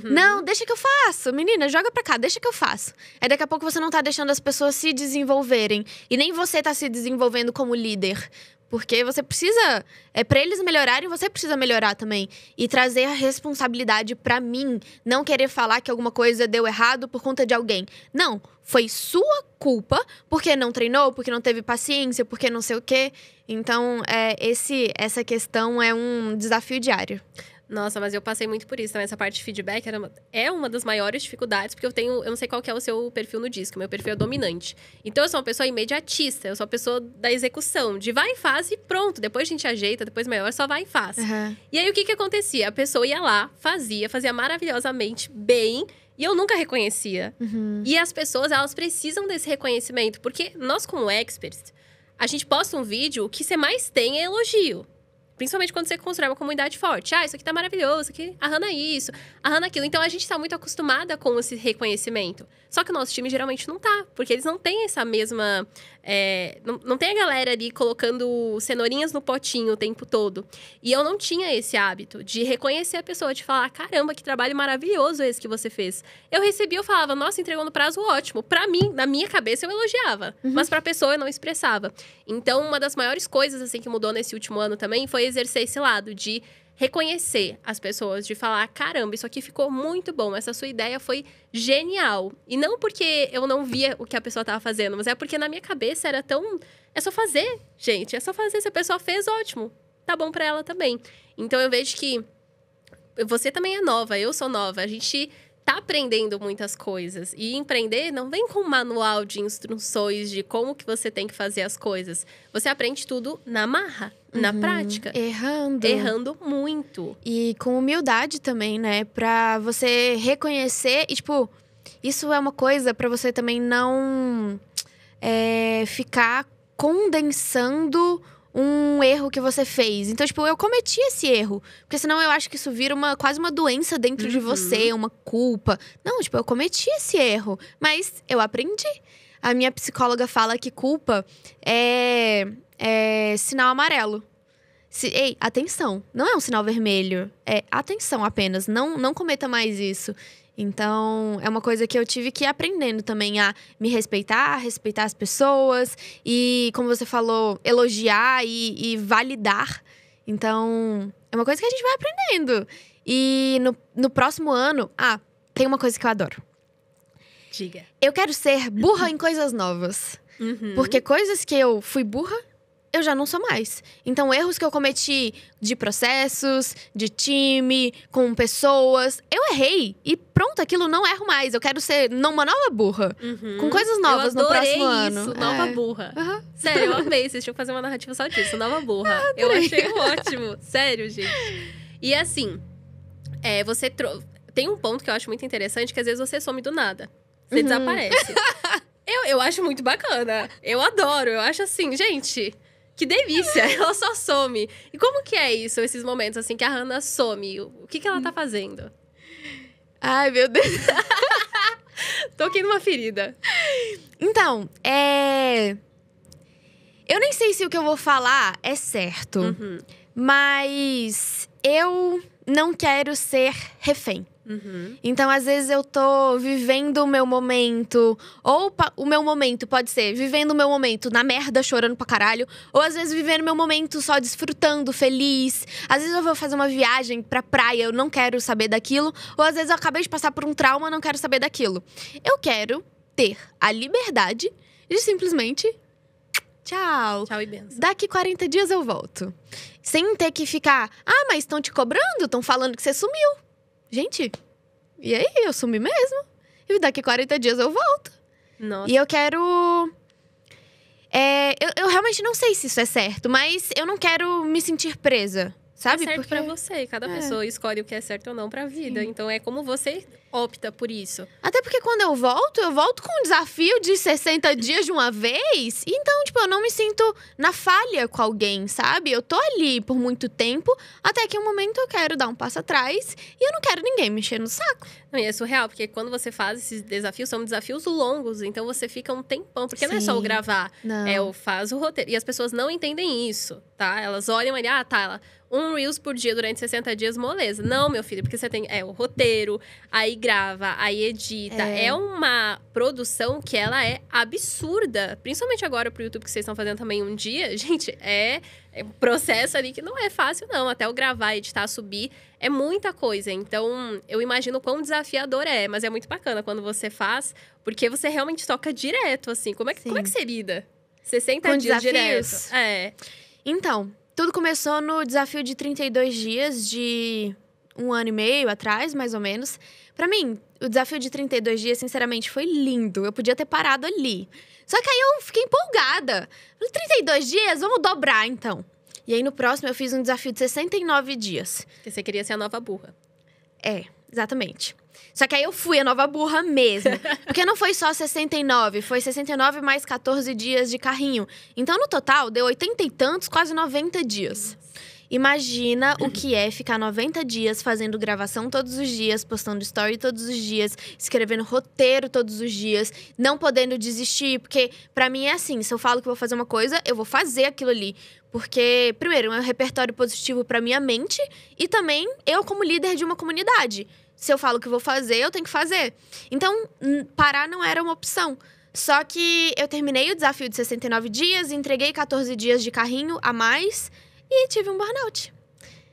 Não, deixa que eu faço. Menina, joga pra cá, deixa que eu faço. Aí daqui a pouco você não tá deixando as pessoas se desenvolverem. E nem você tá se desenvolvendo como líder. Porque você precisa... pra eles melhorarem, você precisa melhorar também. E trazer a responsabilidade pra mim. Não querer falar que alguma coisa deu errado por conta de alguém. Não, foi sua culpa. Porque não treinou, porque não teve paciência, porque não sei o quê. Então, essa questão é um desafio diário. Nossa, mas eu passei muito por isso também. Essa parte de feedback é uma das maiores dificuldades, porque eu não sei qual que é o seu perfil no disco. Meu perfil é dominante. Então, eu sou uma pessoa imediatista. Eu sou a pessoa da execução. De vai e faz e pronto. Depois a gente ajeita, depois melhor, só vai e faz. E aí, o que acontecia? A pessoa ia lá, fazia maravilhosamente bem. E eu nunca reconhecia. E as pessoas, elas precisam desse reconhecimento. Porque nós, como experts, a gente posta um vídeo, o que você mais tem é elogio. Principalmente quando você constrói uma comunidade forte. Isso aqui tá maravilhoso, isso aqui, a Hannah isso, a Hannah aquilo. Então, a gente tá muito acostumada com esse reconhecimento. Só que o nosso time geralmente não tá. Porque eles não têm essa mesma... não tem a galera ali colocando cenourinhas no potinho o tempo todo. E eu não tinha esse hábito de reconhecer a pessoa, de falar, caramba, que trabalho maravilhoso esse que você fez. Eu recebia, eu falava, nossa, entregou no prazo, ótimo. Pra mim, na minha cabeça, eu elogiava. Mas pra pessoa, eu não expressava. Então, uma das maiores coisas, assim, que mudou nesse último ano também foi exercer esse lado de reconhecer as pessoas, de falar, caramba, isso aqui ficou muito bom, essa sua ideia foi genial. E não porque eu não via o que a pessoa estava fazendo, mas é porque na minha cabeça era tão... É só fazer, gente, é só fazer. Se a pessoa fez, ótimo. Tá bom pra ela também. Então, eu vejo que você também é nova, eu sou nova. A gente tá aprendendo muitas coisas. E empreender não vem com um manual de instruções de como que você tem que fazer as coisas. Você aprende tudo na marra, na prática. Errando. Errando muito. E com humildade também, né? Pra você reconhecer e, tipo, isso é uma coisa pra você também não ficar condensando um erro que você fez. Então, tipo, eu cometi esse erro. Porque senão eu acho que isso vira quase uma doença dentro de você, uma culpa. Não, tipo, eu cometi esse erro. Mas eu aprendi. A minha psicóloga fala que culpa é sinal amarelo. Ei, atenção. Não é um sinal vermelho. É atenção apenas. Não cometa mais isso. Então, é uma coisa que eu tive que ir aprendendo também a me respeitar as pessoas. E, como você falou, elogiar e validar. Então, é uma coisa que a gente vai aprendendo. E no próximo ano... tem uma coisa que eu adoro. Diga. Eu quero ser burra em coisas novas. Porque coisas que eu fui burra, eu já não sou mais. Então, erros que eu cometi de processos, de time, com pessoas, eu errei. E pronto, aquilo não erro mais. Eu quero ser uma nova burra. Com coisas novas no próximo ano. Isso, nova burra. Sério, eu amei. Vocês tinham que fazer uma narrativa só disso, nova burra. Eu achei ótimo. Sério, gente. E assim, você tem um ponto que eu acho muito interessante, que às vezes você some do nada. Você desaparece. Eu acho muito bacana. Eu adoro. Eu acho assim, gente... Que delícia, ela só some. E como que é isso, esses momentos assim que a Hannah some? O que ela tá fazendo? Ai, meu Deus. Toquei numa ferida. Então, eu nem sei se o que eu vou falar é certo. Mas eu não quero ser refém. Então, às vezes, eu tô vivendo o meu momento. Ou o meu momento pode ser vivendo o meu momento na merda, chorando pra caralho. Ou, às vezes, vivendo o meu momento só desfrutando, feliz. Às vezes, eu vou fazer uma viagem pra praia, eu não quero saber daquilo. Ou, às vezes, eu acabei de passar por um trauma, eu não quero saber daquilo. Eu quero ter a liberdade de simplesmente... Tchau. Tchau e benção. Daqui 40 dias eu volto. Sem ter que ficar... mas estão te cobrando? Estão falando que você sumiu. Gente, e aí? Eu sumi mesmo. E daqui 40 dias eu volto. Nossa. E eu quero... eu realmente não sei se isso é certo, mas eu não quero me sentir presa, sabe? É certo pra você. Cada pessoa escolhe o que é certo ou não pra vida. Sim. Então, é como você opta por isso. Até porque quando eu volto com um desafio de 60 dias de uma vez. Então, tipo, eu não me sinto na falha com alguém, sabe? Eu tô ali por muito tempo, até que um momento eu quero dar um passo atrás e eu não quero ninguém me encher no saco. Não, e é surreal, porque quando você faz esses desafios, são desafios longos. Então, você fica um tempão. Porque não é só o gravar, o faz o roteiro. E as pessoas não entendem isso, tá? Elas olham ali, um Reels por dia durante 60 dias, moleza. Não, meu filho, porque você tem o roteiro, aí grava, aí edita. É uma produção que ela é absurda. Principalmente agora pro YouTube, que vocês estão fazendo também um dia. Gente, é um processo ali que não é fácil, não. Até o gravar, editar, subir, é muita coisa. Então, eu imagino quão desafiador é. Mas é muito bacana quando você faz, porque você realmente toca direto, assim. Como é que você lida? 60 dias desafios? Direto. Então... Tudo começou no desafio de 32 dias de 1 ano e meio atrás, mais ou menos. Pra mim, o desafio de 32 dias, sinceramente, foi lindo. Eu podia ter parado ali. Só que aí eu fiquei empolgada. Falei, 32 dias? Vamos dobrar, então. E aí, no próximo, eu fiz um desafio de 69 dias. Porque você queria ser a nova burra. Exatamente. Só que aí eu fui a nova burra mesmo. Porque não foi só 69, foi 69 mais 14 dias de carrinho. Então, no total, deu 80 e tantos, quase 90 dias. Imagina o que é ficar 90 dias fazendo gravação todos os dias, postando story todos os dias, escrevendo roteiro todos os dias, não podendo desistir. Porque pra mim é assim, se eu falo que vou fazer uma coisa, eu vou fazer aquilo ali. Porque, primeiro, é um repertório positivo pra minha mente e também eu como líder de uma comunidade. Se eu falo que vou fazer, eu tenho que fazer. Então, parar não era uma opção. Só que eu terminei o desafio de 69 dias, entreguei 14 dias de carrinho a mais e tive um burnout.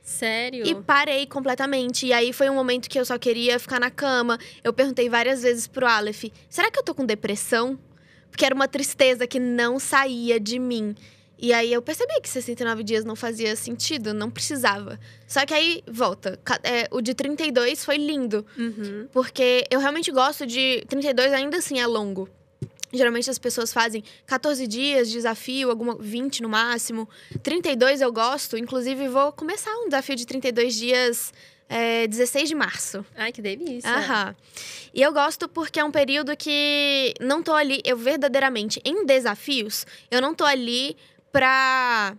Sério? E parei completamente. E aí foi um momento que eu só queria ficar na cama. Eu perguntei várias vezes pro Aleph, será que eu tô com depressão? Porque era uma tristeza que não saía de mim. E aí eu percebi que 69 dias não fazia sentido, não precisava. Só que aí, volta. O de 32 foi lindo. Uhum. Porque eu realmente gosto de... 32 ainda assim é longo. Geralmente as pessoas fazem 14 dias de desafio, 20 no máximo. 32 eu gosto, inclusive vou começar um desafio de 32 dias 16 de março. Ai, que delícia. Aham. E eu gosto porque é um período que não tô ali, eu verdadeiramente, em desafios, eu não tô ali pra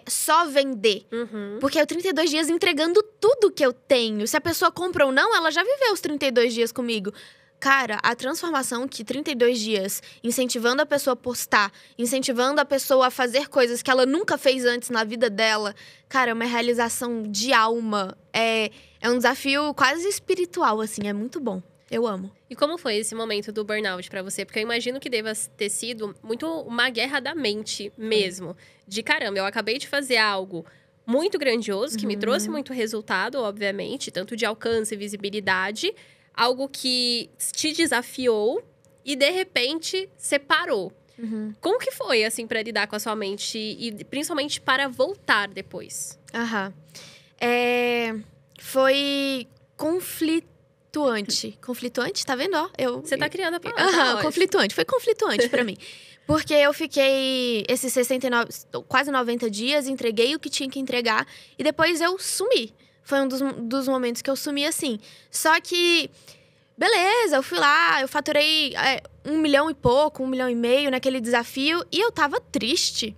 só vender. Uhum. Porque é 32 dias entregando tudo que eu tenho. Se a pessoa compra ou não, ela já viveu os 32 dias comigo. Cara, a transformação que 32 dias, incentivando a pessoa a postar, incentivando a pessoa a fazer coisas que ela nunca fez antes na vida dela, cara, é uma realização de alma. É um desafio quase espiritual, assim, é muito bom. Eu amo. E como foi esse momento do burnout pra você? Porque eu imagino que deva ter sido muito uma guerra da mente mesmo. De caramba, eu acabei de fazer algo muito grandioso, que me trouxe muito resultado, obviamente, tanto de alcance e visibilidade. Algo que te desafiou e, de repente, separou. Uhum. Como que foi, assim, pra lidar com a sua mente? E, principalmente, para voltar depois? Aham. Foi conflituante. Conflituante? Tá vendo? Ó, Você tá criando a palavra. Aham, conflituante. Foi conflituante pra mim. Porque eu fiquei esses 69, quase 90 dias, entreguei o que tinha que entregar. E depois eu sumi. Foi um dos momentos que eu sumi assim. Só que, beleza, eu fui lá, eu faturei 1 milhão e pouco, 1 milhão e meio naquele desafio. E eu tava triste.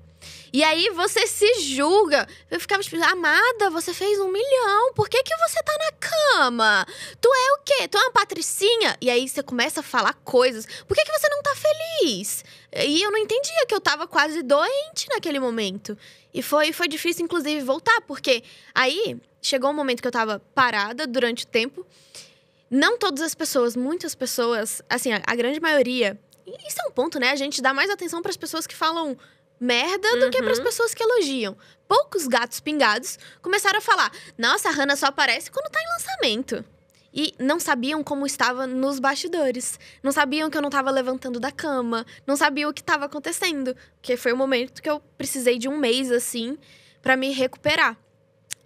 E aí você se julga. Eu ficava tipo, amada, você fez 1 milhão. Por que você tá na cama? Tu é o quê? Tu é uma patricinha? E aí você começa a falar coisas. Por que você não tá feliz? E eu não entendia que eu tava quase doente naquele momento. E foi difícil, inclusive, voltar. Porque aí chegou um momento que eu tava parada durante o tempo. Não todas as pessoas, muitas pessoas, assim, a grande maioria. E isso é um ponto, né? A gente dá mais atenção pras pessoas que falam merda do que para as pessoas que elogiam. Poucos gatos pingados começaram a falar: nossa, a Hannah só aparece quando tá em lançamento. E não sabiam como estava nos bastidores. Não sabiam que eu não tava levantando da cama. Não sabiam o que tava acontecendo. Porque foi o momento que eu precisei de 1 mês, assim, para me recuperar.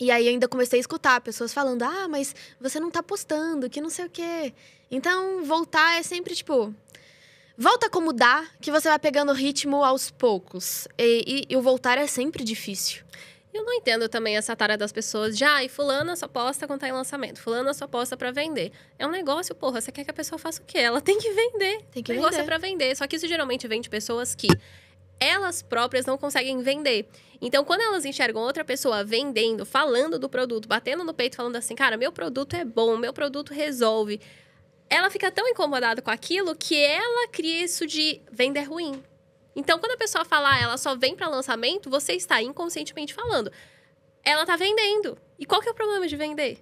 E aí ainda comecei a escutar pessoas falando: ah, mas você não tá postando, que não sei o quê. Então, voltar é sempre, tipo... Volta como dá, que você vai pegando ritmo aos poucos. E o voltar é sempre difícil. Eu não entendo também essa tara das pessoas de, e fulana só posta quando tá em lançamento. Fulana só posta pra vender. É um negócio, porra, você quer que a pessoa faça o quê? Ela tem que vender. Tem que o negócio vender. É pra vender. Só que isso geralmente vem de pessoas que elas próprias não conseguem vender. Então, quando elas enxergam outra pessoa vendendo, falando do produto, batendo no peito, falando assim, cara, meu produto é bom, meu produto resolve... Ela fica tão incomodada com aquilo que ela cria isso de vender ruim. Então, quando a pessoa fala, ela só vem para lançamento, você está inconscientemente falando. Ela tá vendendo. E qual que é o problema de vender?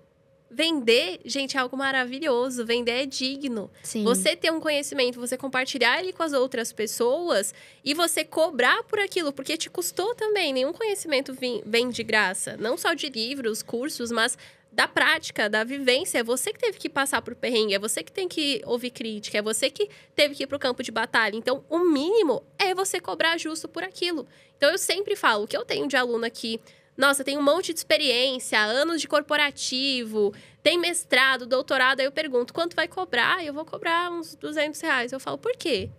Vender, gente, é algo maravilhoso. Vender é digno. Sim. Você ter um conhecimento, você compartilhar ele com as outras pessoas e você cobrar por aquilo, porque te custou também. Nenhum conhecimento vem de graça. Não só de livros, cursos, mas... da prática, da vivência, é você que teve que passar por perrengue, é você que tem que ouvir crítica, é você que teve que ir pro campo de batalha. Então, o mínimo é você cobrar justo por aquilo. Então, eu sempre falo, o que eu tenho de aluno aqui, nossa, tem um monte de experiência, anos de corporativo, tem mestrado, doutorado, aí eu pergunto, quanto vai cobrar? Eu vou cobrar uns R$200. Eu falo, por quê?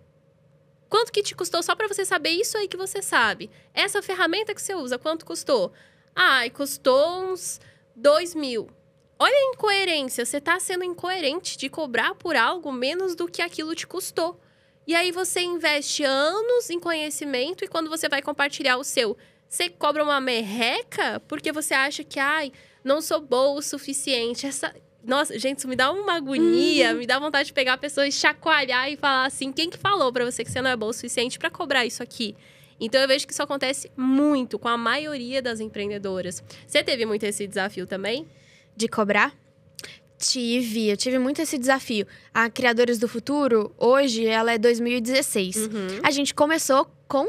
Quanto que te custou só para você saber isso aí que você sabe? Essa ferramenta que você usa, quanto custou? Custou uns... 2.000. Olha a incoerência. Você tá sendo incoerente de cobrar por algo menos do que aquilo te custou. E aí você investe anos em conhecimento e quando você vai compartilhar o seu você cobra uma merreca porque você acha que, não sou boa o suficiente. Nossa, gente, isso me dá uma agonia, me dá vontade de pegar a pessoa e chacoalhar e falar assim, quem que falou pra você que você não é boa o suficiente pra cobrar isso aqui? Então, eu vejo que isso acontece muito com a maioria das empreendedoras. Você teve muito esse desafio também? De cobrar? Eu tive muito esse desafio. A Criadores do Futuro, hoje, ela é 2016. A gente começou com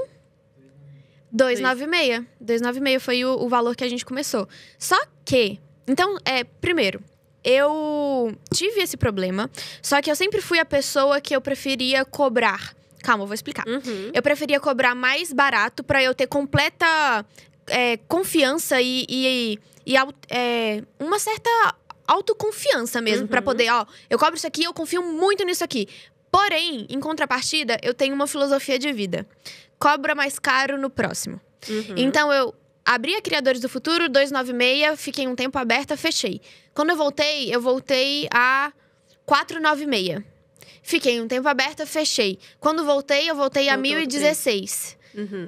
296. 296 foi o valor que a gente começou. Só que, então, primeiro, eu tive esse problema, só que eu sempre fui a pessoa que eu preferia cobrar. Calma, eu vou explicar. Eu preferia cobrar mais barato pra eu ter completa confiança e uma certa autoconfiança mesmo, pra poder, eu cobro isso aqui, eu confio muito nisso aqui. Porém, em contrapartida, eu tenho uma filosofia de vida. Cobra mais caro no próximo. Então, eu abri a Criadores do Futuro, 296, fiquei um tempo aberta, fechei. Quando eu voltei a 496. Fiquei um tempo aberta, fechei. Quando voltei, eu voltei a 1016.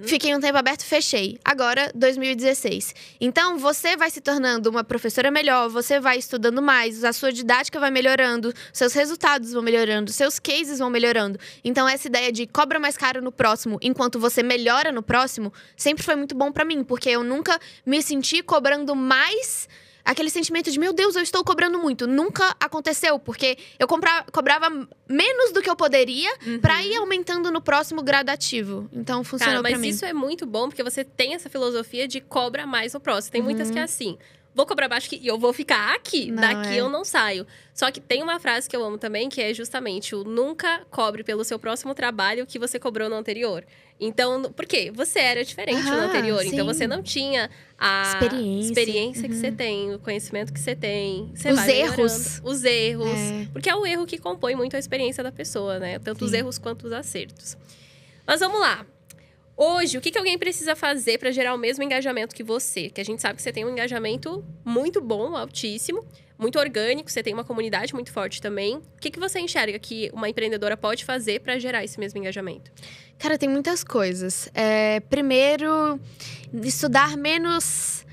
Fiquei um tempo aberto, fechei. Agora, 2016. Então, você vai se tornando uma professora melhor, você vai estudando mais, a sua didática vai melhorando, seus resultados vão melhorando, seus cases vão melhorando. Então, essa ideia de cobra mais caro no próximo, enquanto você melhora no próximo, sempre foi muito bom pra mim, porque eu nunca me senti cobrando mais. Aquele sentimento de, meu Deus, eu estou cobrando muito. Nunca aconteceu, porque eu cobrava menos do que eu poderia pra ir aumentando no próximo gradativo. Então, funcionou pra mim. Mas isso é muito bom, porque você tem essa filosofia de cobra mais no próximo. Tem muitas que é assim, vou cobrar baixo e eu vou ficar aqui. Daqui eu não saio. Só que tem uma frase que eu amo também, que é justamente o nunca cobre pelo seu próximo trabalho o que você cobrou no anterior. Então, por quê? Você era diferente no anterior. Sim. Então, você não tinha a experiência que você tem, o conhecimento que você tem. Você Os vai erros. Os erros. Porque é o erro que compõe muito a experiência da pessoa, né? Tanto os erros quanto os acertos. Mas vamos lá. Hoje, o que alguém precisa fazer para gerar o mesmo engajamento que você? Que a gente sabe que você tem um engajamento muito bom, altíssimo, muito orgânico, você tem uma comunidade muito forte também. O que você enxerga que uma empreendedora pode fazer para gerar esse mesmo engajamento? Cara, tem muitas coisas. Primeiro, estudar menos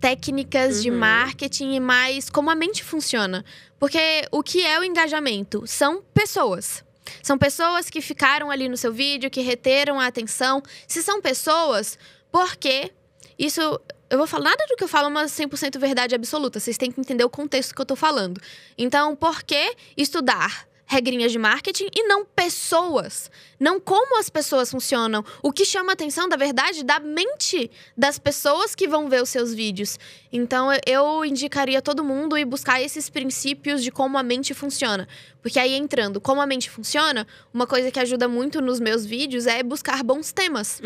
técnicas de marketing e mais como a mente funciona. Porque o que é o engajamento? São pessoas. São pessoas que ficaram ali no seu vídeo, que reteram a atenção. Se são pessoas, porque isso... Eu vou falar nada do que eu falo, mas 100% verdade absoluta. Vocês têm que entender o contexto que eu tô falando. Então, por que estudar regrinhas de marketing e não pessoas? Não como as pessoas funcionam. O que chama a atenção, da verdade, da mente das pessoas que vão ver os seus vídeos. Então, eu indicaria todo mundo ir buscar esses princípios de como a mente funciona. Porque aí, entrando como a mente funciona, uma coisa que ajuda muito nos meus vídeos é buscar bons temas.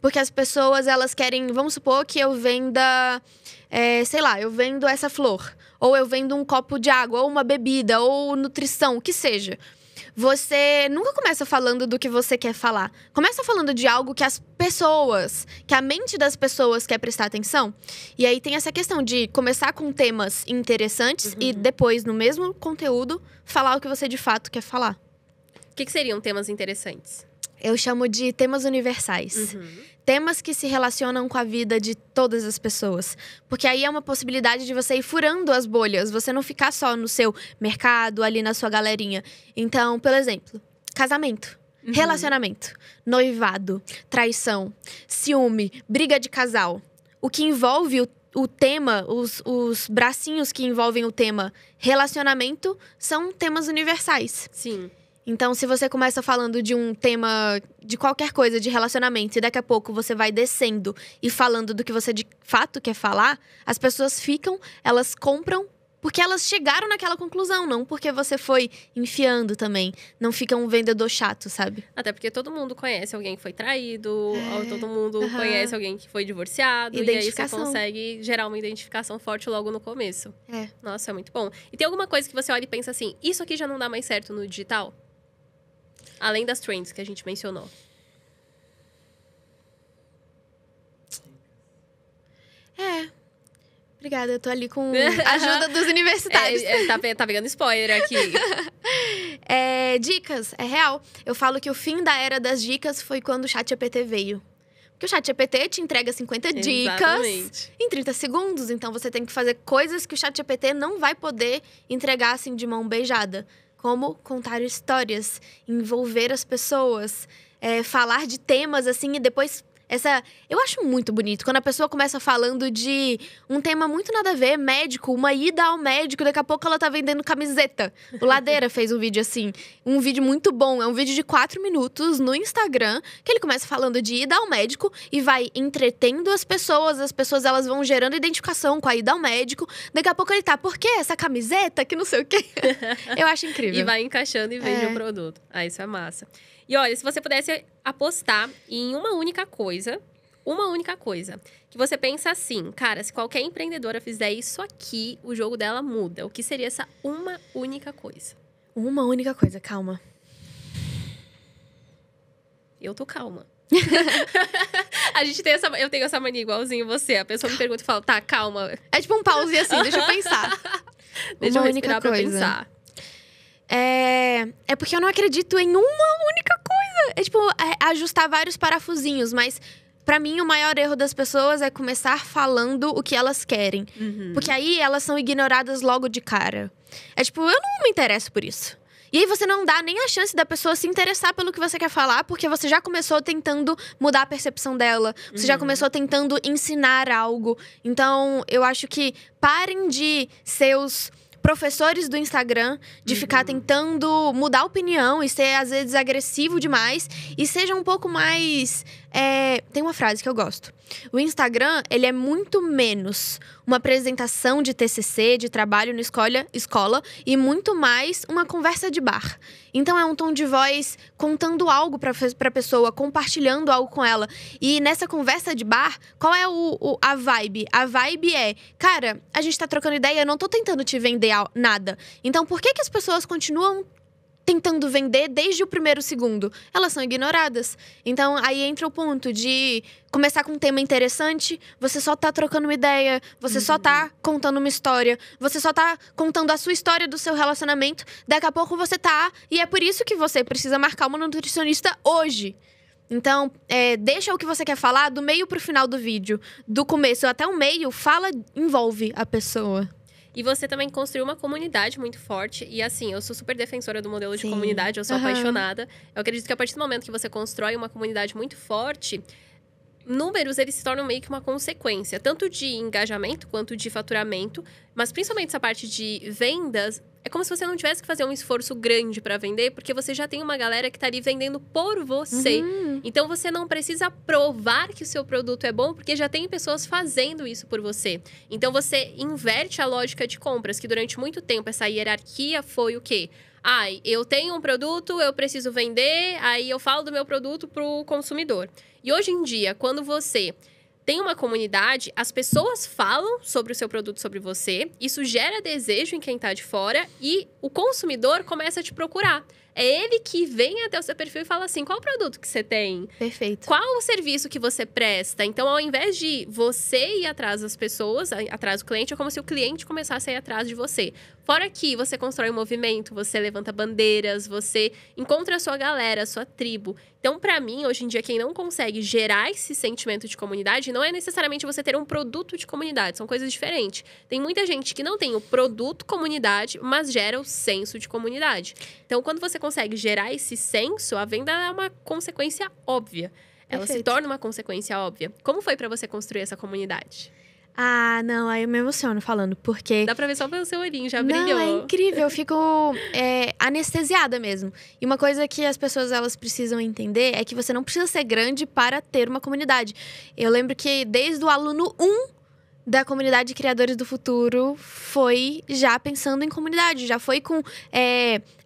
Porque as pessoas, elas querem... Vamos supor que eu venda... eu vendo essa flor. Ou eu vendo um copo de água, ou uma bebida, ou nutrição, o que seja. Você nunca começa falando do que você quer falar. Começa falando de algo que as pessoas, que a mente das pessoas quer prestar atenção. E aí tem essa questão de começar com temas interessantes e depois, no mesmo conteúdo, falar o que você de fato quer falar. O que seriam temas interessantes? Eu chamo de temas universais. Temas que se relacionam com a vida de todas as pessoas. Porque aí é uma possibilidade de você ir furando as bolhas. Você não ficar só no seu mercado, ali na sua galerinha. Então, por exemplo, casamento, relacionamento, noivado, traição, ciúme, briga de casal. O que envolve o tema, os bracinhos que envolvem o tema relacionamento são temas universais. Sim. Então, se você começa falando de um tema, de qualquer coisa, de relacionamento, e daqui a pouco você vai descendo e falando do que você de fato quer falar, as pessoas elas compram porque elas chegaram naquela conclusão, não porque você foi enfiando também. Não fica um vendedor chato, sabe? Até porque todo mundo conhece alguém que foi traído, ou todo mundo conhece alguém que foi divorciado. E aí você consegue gerar uma identificação forte logo no começo. Nossa, é muito bom. E tem alguma coisa que você olha e pensa assim, isso aqui já não dá mais certo no digital? Além das trends que a gente mencionou. Obrigada, eu tô ali com a ajuda dos universitários. Tá pegando spoiler aqui. Dicas, é real. Eu falo que o fim da era das dicas foi quando o ChatGPT veio. que o ChatGPT te entrega 50 dicas em 30 segundos. Então, você tem que fazer coisas que o ChatGPT não vai poder entregar, assim, de mão beijada. Como contar histórias, envolver as pessoas, falar de temas, assim, e depois... Eu acho muito bonito quando a pessoa começa falando de um tema muito nada a ver, médico, uma ida ao médico, daqui a pouco ela tá vendendo camiseta. O Ladeira fez um vídeo assim, um vídeo muito bom, é um vídeo de 4 minutos no Instagram, que ele começa falando de ida ao médico e vai entretendo as pessoas elas vão gerando identificação com a ida ao médico, daqui a pouco ele tá, por que essa camiseta, que não sei o quê. Eu acho incrível. E vai encaixando e vende o produto. Isso é massa. E olha, se você pudesse apostar em uma única coisa, que você pensa assim, cara, se qualquer empreendedora fizer isso aqui, o jogo dela muda. O que seria essa uma única coisa? Uma única coisa, calma. Eu tô calma. Eu tenho essa mania igualzinho você. A pessoa me pergunta e fala, tá, calma. É tipo um pause assim, deixa eu pensar. Deixa eu respirar pra pensar. É porque eu não acredito em uma única coisa. É tipo, ajustar vários parafusinhos. Mas, pra mim, o maior erro das pessoas é começar falando o que elas querem. Porque aí, elas são ignoradas logo de cara. É tipo, eu não me interesso por isso. E aí, você não dá nem a chance da pessoa se interessar pelo que você quer falar. Porque você já começou tentando mudar a percepção dela. Você já começou tentando ensinar algo. Então, eu acho que parem de ser os professores do Instagram, de ficar tentando mudar a opinião e ser, às vezes, agressivo demais. E seja um pouco mais... Tem uma frase que eu gosto. O Instagram, ele é muito menos uma apresentação de TCC, de trabalho na escola, e muito mais uma conversa de bar. Então, é um tom de voz contando algo pra pessoa, compartilhando algo com ela. E nessa conversa de bar, qual é a vibe? A vibe é, cara, a gente tá trocando ideia, eu não tô tentando te vender nada. Então, por que as pessoas continuam tentando vender desde o primeiro segundo? Elas são ignoradas. Então, aí entra o ponto de começar com um tema interessante, você só tá trocando uma ideia, você só tá contando uma história, você só tá contando a sua história do seu relacionamento, daqui a pouco você tá... E é por isso que você precisa marcar uma nutricionista hoje. Então, deixa o que você quer falar do meio pro final do vídeo. Do começo até o meio, envolve a pessoa. E você também construiu uma comunidade muito forte. E assim, eu sou super defensora do modelo de comunidade, eu sou apaixonada. Eu acredito que a partir do momento que você constrói uma comunidade muito forte, números, eles se tornam meio que uma consequência. Tanto de engajamento, quanto de faturamento. Mas principalmente essa parte de vendas, é como se você não tivesse que fazer um esforço grande para vender, porque você já tem uma galera que tá ali vendendo por você. Então, você não precisa provar que o seu produto é bom, porque já tem pessoas fazendo isso por você. Então, você inverte a lógica de compras, que durante muito tempo essa hierarquia foi o quê? Eu tenho um produto, eu preciso vender, aí eu falo do meu produto pro consumidor. E hoje em dia, quando você tem uma comunidade, as pessoas falam sobre o seu produto, sobre você. Isso gera desejo em quem tá de fora e o consumidor começa a te procurar. É ele que vem até o seu perfil e fala assim, qual o produto que você tem? Perfeito. Qual o serviço que você presta? Então, ao invés de você ir atrás das pessoas, atrás do cliente, é como se o cliente começasse a ir atrás de você. Fora que você constrói um movimento, você levanta bandeiras, você encontra a sua galera, a sua tribo. Então, pra mim, hoje em dia, quem não consegue gerar esse sentimento de comunidade, não é necessariamente você ter um produto de comunidade, são coisas diferentes. Tem muita gente que não tem o produto comunidade, mas gera o senso de comunidade. Então, quando você consegue gerar esse senso, a venda é uma consequência óbvia. Ela se torna uma consequência óbvia. Como foi pra você construir essa comunidade? Não, aí eu me emociono falando, porque... Dá pra ver só pelo seu olhinho, já brilhou. Não, é incrível, eu fico anestesiada mesmo. E uma coisa que as pessoas, elas precisam entender é que você não precisa ser grande para ter uma comunidade. Eu lembro que desde o aluno 1 da comunidade Criadores do Futuro foi já pensando em comunidade, já foi com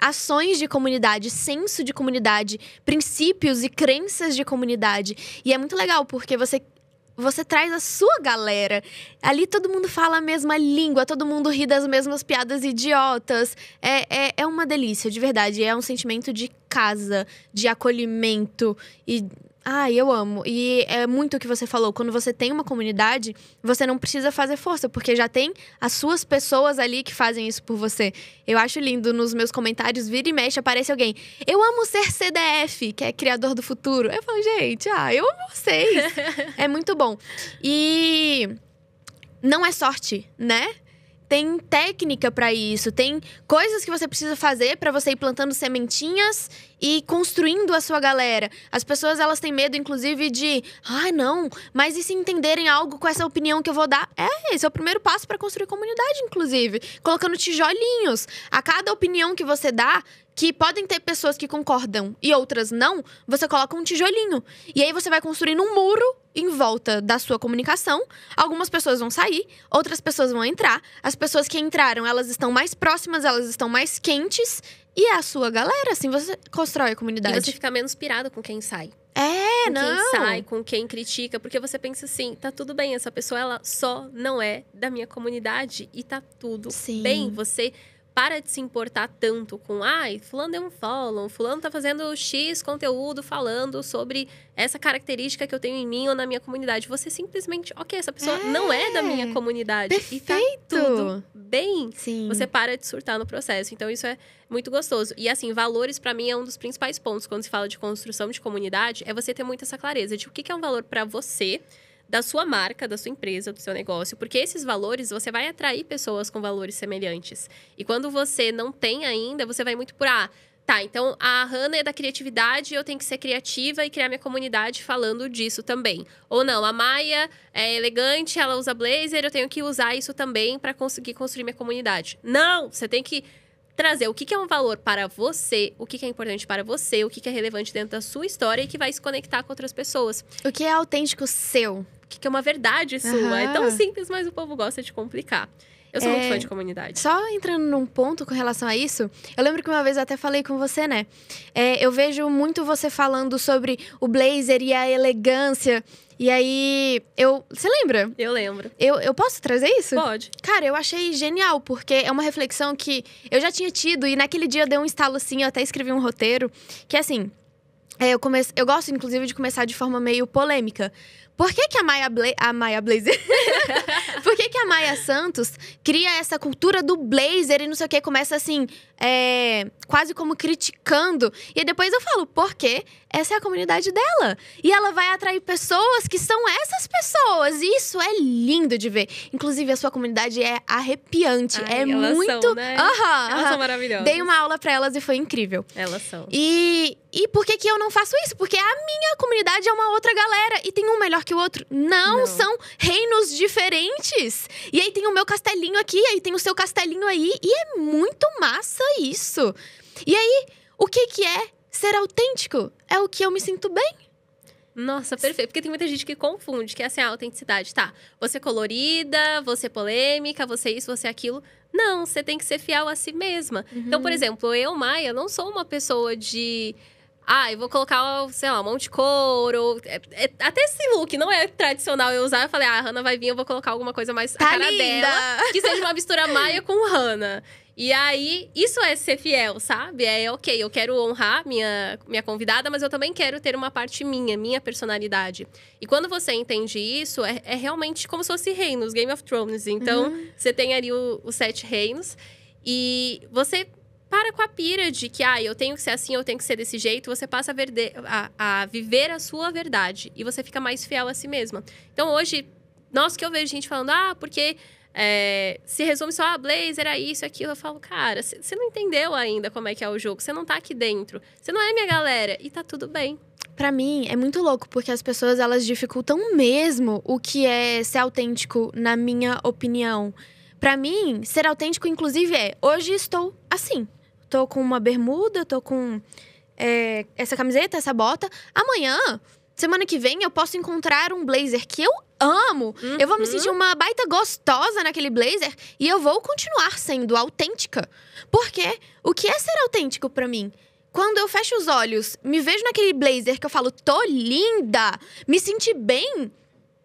ações de comunidade, senso de comunidade, princípios e crenças de comunidade. E é muito legal, porque você traz a sua galera. Ali todo mundo fala a mesma língua, todo mundo ri das mesmas piadas idiotas. É uma delícia, de verdade. É um sentimento de casa, de acolhimento. E Ai, eu amo. E é muito o que você falou. Quando você tem uma comunidade, você não precisa fazer força, porque já tem as suas pessoas ali que fazem isso por você. Eu acho lindo nos meus comentários, vira e mexe, aparece alguém. Eu amo ser CDF, que é Criador do Futuro. Eu falo, gente, eu amo vocês. É muito bom. E não é sorte, né? Tem técnica pra isso, tem coisas que você precisa fazer pra você ir plantando sementinhas e construindo a sua galera. As pessoas, elas têm medo, inclusive, de... não, mas e se entenderem algo com essa opinião que eu vou dar? Esse é o primeiro passo pra construir comunidade, inclusive. Colocando tijolinhos. A cada opinião que você dá, que podem ter pessoas que concordam e outras não, você coloca um tijolinho. E aí você vai construindo um muro em volta da sua comunicação. Algumas pessoas vão sair, outras pessoas vão entrar. As pessoas que entraram, elas estão mais próximas, elas estão mais quentes. E é a sua galera, assim, você constrói a comunidade. E você fica menos pirado com quem sai. Com quem sai, com quem critica. Porque você pensa assim, tá tudo bem, essa pessoa, ela só não é da minha comunidade. E tá tudo bem. Você para de se importar tanto com... fulano deu um follow, fulano tá fazendo X conteúdo falando sobre essa característica que eu tenho em mim ou na minha comunidade. Você simplesmente... Ok, essa pessoa não é da minha comunidade. Perfeito. E tá tudo bem. Sim. Você para de surtar no processo. Então, isso é muito gostoso. E, assim, valores, pra mim, é um dos principais pontos quando se fala de construção de comunidade. É você ter muito essa clareza de o que é um valor pra você, da sua marca, da sua empresa, do seu negócio. Porque esses valores, você vai atrair pessoas com valores semelhantes. E quando você não tem ainda, você vai muito por... então a Hannah é da criatividade, eu tenho que ser criativa e criar minha comunidade falando disso também. Ou não, a Maia é elegante, ela usa blazer, eu tenho que usar isso também para conseguir construir minha comunidade. Não! Você tem que trazer o que é um valor para você, o que é importante para você, o que é relevante dentro da sua história e que vai se conectar com outras pessoas. O que é autêntico seu. O que é uma verdade sua. É tão simples, mas o povo gosta de complicar. Eu sou muito fã de comunidade. Só entrando num ponto com relação a isso, eu lembro que uma vez eu até falei com você, né? Eu vejo muito você falando sobre o blazer e a elegância. E aí, você lembra? Eu lembro. Eu posso trazer isso? Pode. Cara, eu achei genial, porque é uma reflexão que eu já tinha tido. E naquele dia deu um estalo assim, eu até escrevi um roteiro. Que assim, eu gosto, inclusive, de começar de forma meio polêmica. Por que a Maia Blazer? Por que a Maia Santos cria essa cultura do blazer e não sei o que? Começa assim, quase como criticando. E aí depois eu falo, porque essa é a comunidade dela. E ela vai atrair pessoas que são essas pessoas. E isso é lindo de ver. Inclusive, a sua comunidade é arrepiante. Elas muito... são, né? Elas são maravilhosas. Dei uma aula pra elas e foi incrível. Elas são. E por que eu não faço isso? Porque a minha comunidade é uma outra galera. E tem um melhor que o outro. Não, são reinos diferentes. E aí tem o meu castelinho aqui, aí tem o seu castelinho aí. E é muito massa isso. E aí, o que é ser autêntico? É o que eu me sinto bem. Nossa, perfeito. Porque tem muita gente que confunde, que é assim, a autenticidade. Tá, você é colorida, você é polêmica, você é isso, você é aquilo. Não, você tem que ser fiel a si mesma. Então, por exemplo, eu, Maia, não sou uma pessoa de... eu vou colocar, sei lá, um monte de cor. Ou... até esse look não é tradicional eu usar. Eu falei, a Hannah vai vir, eu vou colocar alguma coisa mais a cara linda dela. Que seja uma mistura Maia com Hannah. E aí, isso é ser fiel, sabe? Ok, eu quero honrar minha convidada, mas eu também quero ter uma parte minha personalidade. E quando você entende isso, é realmente como se fosse reinos, Game of Thrones. Então, você tem ali os 7 reinos. E você... para com a pira de que, eu tenho que ser assim, eu tenho que ser desse jeito. Você passa a viver a sua verdade. E você fica mais fiel a si mesma. Então, hoje, que eu vejo gente falando, porque se resume só, blazer, isso, aquilo. Eu falo, cara, você não entendeu ainda como é que é o jogo. Você não tá aqui dentro. Você não é minha galera. E tá tudo bem. Pra mim, é muito louco, porque as pessoas, elas dificultam mesmo o que é ser autêntico, na minha opinião. Pra mim, ser autêntico, inclusive, hoje estou assim. Tô com uma bermuda, tô com essa camiseta, essa bota. Amanhã, semana que vem, eu posso encontrar um blazer que eu amo. Eu vou me sentir uma baita gostosa naquele blazer. E eu vou continuar sendo autêntica. Porque o que é ser autêntico pra mim? Quando eu fecho os olhos, me vejo naquele blazer que eu falo, tô linda, me senti bem...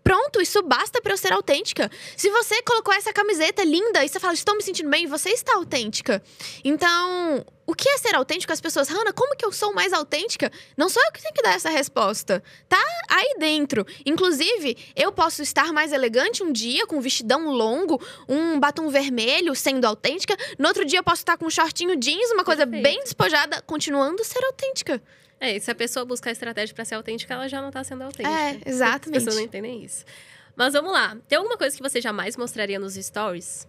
Pronto, isso basta pra eu ser autêntica. Se você colocou essa camiseta linda e você fala, estou me sentindo bem, você está autêntica. Então, o que é ser autêntico? As pessoas, Hannah, como que eu sou mais autêntica? Não sou eu que tenho que dar essa resposta. Tá aí dentro. Inclusive, eu posso estar mais elegante um dia, com um vestidão longo, um batom vermelho, sendo autêntica. No outro dia, eu posso estar com um shortinho jeans, uma coisa bem despojada, continuando a ser autêntica. E se a pessoa buscar estratégia pra ser autêntica, ela já não tá sendo autêntica. Exatamente. As pessoas não entendem isso. Mas vamos lá. Tem alguma coisa que você jamais mostraria nos stories?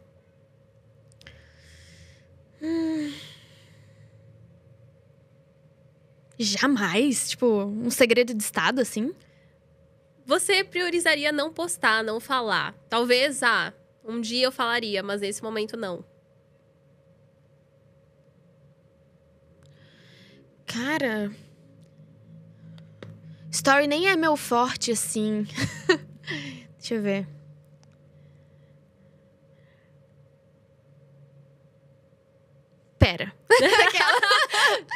Jamais? Tipo, um segredo de estado, assim? Você priorizaria não postar, não falar. Talvez, um dia eu falaria, mas nesse momento não. Cara... Story nem é meu forte, assim. Deixa eu ver. Pera.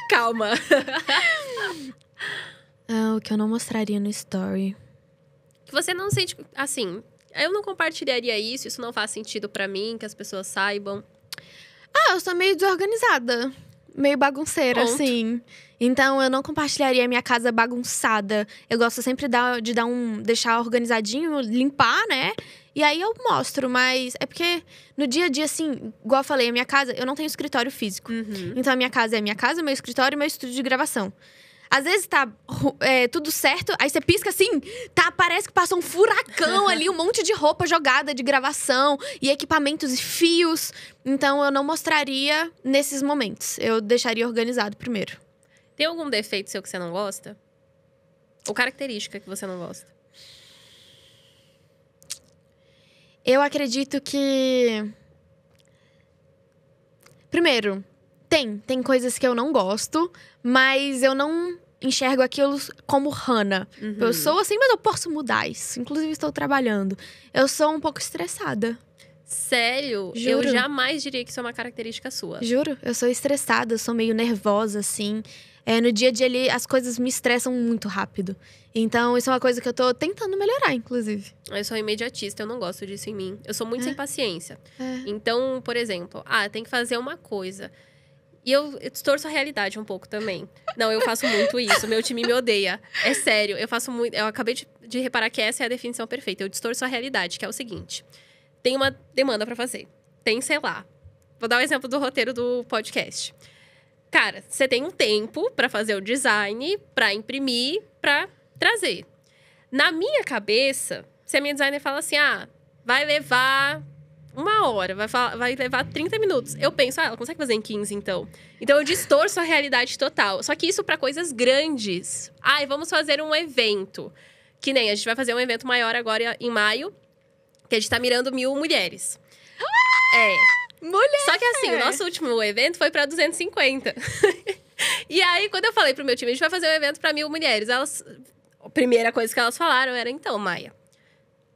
Calma. O que eu não mostraria no story. Que você não sente... Assim, eu não compartilharia isso não faz sentido pra mim, que as pessoas saibam. Eu sou meio desorganizada. Meio bagunceira, assim. Então, eu não compartilharia a minha casa bagunçada. Eu gosto sempre de deixar organizadinho, limpar, né? E aí eu mostro, mas é porque no dia a dia, assim, igual eu falei, a minha casa, eu não tenho escritório físico. Então, a minha casa é minha casa, meu escritório e meu estúdio de gravação. Às vezes tá tudo certo, aí você pisca assim, parece que passou um furacão ali, um monte de roupa jogada de gravação e equipamentos e fios. Então, eu não mostraria nesses momentos. Eu deixaria organizado primeiro. Tem algum defeito seu que você não gosta? Ou característica que você não gosta? Eu acredito que... Primeiro, tem coisas que eu não gosto, mas eu não enxergo aquilo como Hannah. Eu sou assim, mas eu posso mudar isso. Inclusive, estou trabalhando. Eu sou um pouco estressada. Sério? Juro. Eu jamais diria que isso é uma característica sua. Juro, eu sou estressada, eu sou meio nervosa, assim. No dia a dia ali, as coisas me estressam muito rápido. Então, isso é uma coisa que eu tô tentando melhorar, inclusive. Eu sou imediatista, eu não gosto disso em mim. Eu sou muito sem paciência. Então, por exemplo, tem que fazer uma coisa. E eu distorço a realidade um pouco também. Não, eu faço muito isso. Meu time me odeia. É sério, eu faço muito... Eu acabei de reparar que essa é a definição perfeita. Eu distorço a realidade, que é o seguinte. Tem uma demanda pra fazer. Tem, sei lá... Vou dar um exemplo do roteiro do podcast. Cara, você tem um tempo pra fazer o design, pra imprimir, pra trazer. Na minha cabeça, se a minha designer fala assim... vai levar... 1 hora, vai levar 30 minutos. Eu penso, ela consegue fazer em 15, então. Então, eu distorço a realidade total. Só que isso pra coisas grandes. Vamos fazer um evento. Que nem, a gente vai fazer um evento maior agora em maio. Que a gente tá mirando 1000 mulheres. Mulher! Só que assim, o nosso último evento foi pra 250. E aí, quando eu falei pro meu time, a gente vai fazer um evento pra 1000 mulheres. A primeira coisa que elas falaram era, então, Maia...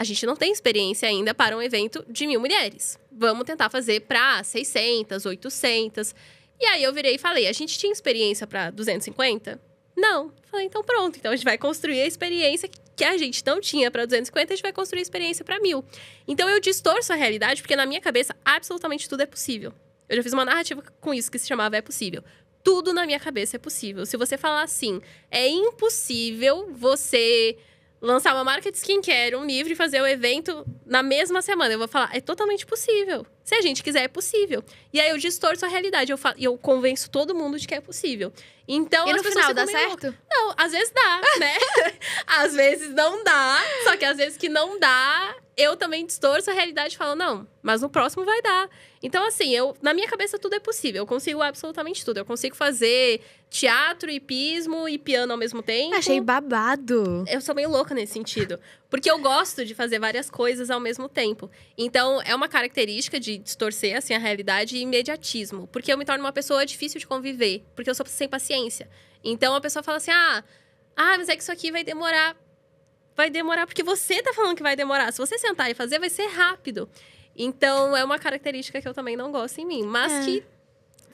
A gente não tem experiência ainda para um evento de 1000 mulheres. Vamos tentar fazer para 600, 800. E aí eu virei e falei, a gente tinha experiência para 250? Não. Falei, então pronto. Então a gente vai construir a experiência que a gente não tinha para 250, a gente vai construir a experiência para 1000. Então eu distorço a realidade, porque na minha cabeça absolutamente tudo é possível. Eu já fiz uma narrativa com isso que se chamava É Possível. Tudo na minha cabeça é possível. Se você falar assim, é impossível você... lançar uma marca de skincare, um livro e fazer o evento na mesma semana. Eu vou falar, é totalmente possível. Se a gente quiser, é possível. E aí eu distorço a realidade. Eu convenço todo mundo de que é possível. Então, e no final dá certo? Não, às vezes dá, né? Às vezes não dá. Só que às vezes que não dá, eu também distorço a realidade e falo, não, mas no próximo vai dar. Então, assim, na minha cabeça tudo é possível. Eu consigo absolutamente tudo. Eu consigo fazer teatro, hipismo e piano ao mesmo tempo. Achei babado. Eu sou meio louca nesse sentido. Porque eu gosto de fazer várias coisas ao mesmo tempo. Então, é uma característica de distorcer, assim, a realidade e imediatismo. Porque eu me torno uma pessoa difícil de conviver. Porque eu sou sem paciência. Então, a pessoa fala assim, mas é que isso aqui vai demorar. Vai demorar porque você tá falando que vai demorar. Se você sentar e fazer, vai ser rápido. Então, é uma característica que eu também não gosto em mim. Mas que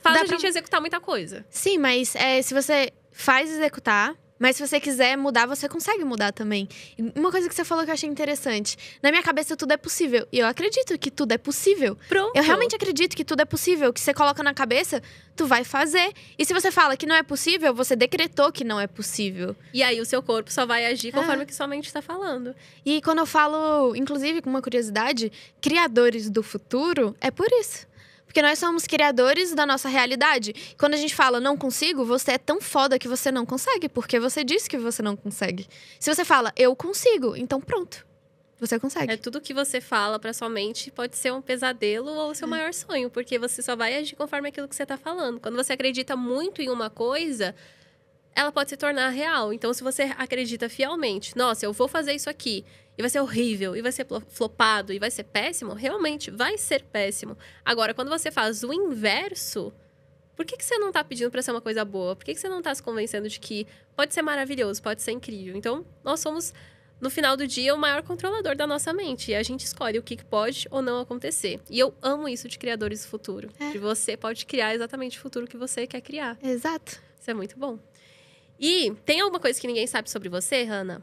faz a gente executar muita coisa. Sim, mas se você faz executar, Mas se você quiser mudar, você consegue mudar também. E uma coisa que você falou que eu achei interessante. Na minha cabeça, tudo é possível. E eu acredito que tudo é possível. Pronto. Eu realmente acredito que tudo é possível. O que você coloca na cabeça, tu vai fazer. E se você fala que não é possível, você decretou que não é possível. E aí o seu corpo só vai agir conforme o que sua mente tá falando. E quando eu falo, inclusive, com uma curiosidade, criadores do futuro, é por isso. Porque nós somos criadores da nossa realidade. Quando a gente fala, não consigo, você é tão foda que você não consegue. Porque você disse que você não consegue. Se você fala, eu consigo, então pronto. Você consegue. É tudo que você fala pra sua mente pode ser um pesadelo ou seu maior sonho. Porque você só vai agir conforme aquilo que você tá falando. Quando você acredita muito em uma coisa, ela pode se tornar real. Então, se você acredita fielmente, nossa, eu vou fazer isso aqui, e vai ser horrível, e vai ser flopado, e vai ser péssimo, realmente vai ser péssimo. Agora, quando você faz o inverso, por que você não tá pedindo pra ser uma coisa boa? Por que você não tá se convencendo de que pode ser maravilhoso, pode ser incrível? Então, nós somos, no final do dia, o maior controlador da nossa mente. E a gente escolhe o que pode ou não acontecer. E eu amo isso de criadores do futuro. Que você pode criar exatamente o futuro que você quer criar. Exato. Isso é muito bom. E tem alguma coisa que ninguém sabe sobre você, Hannah?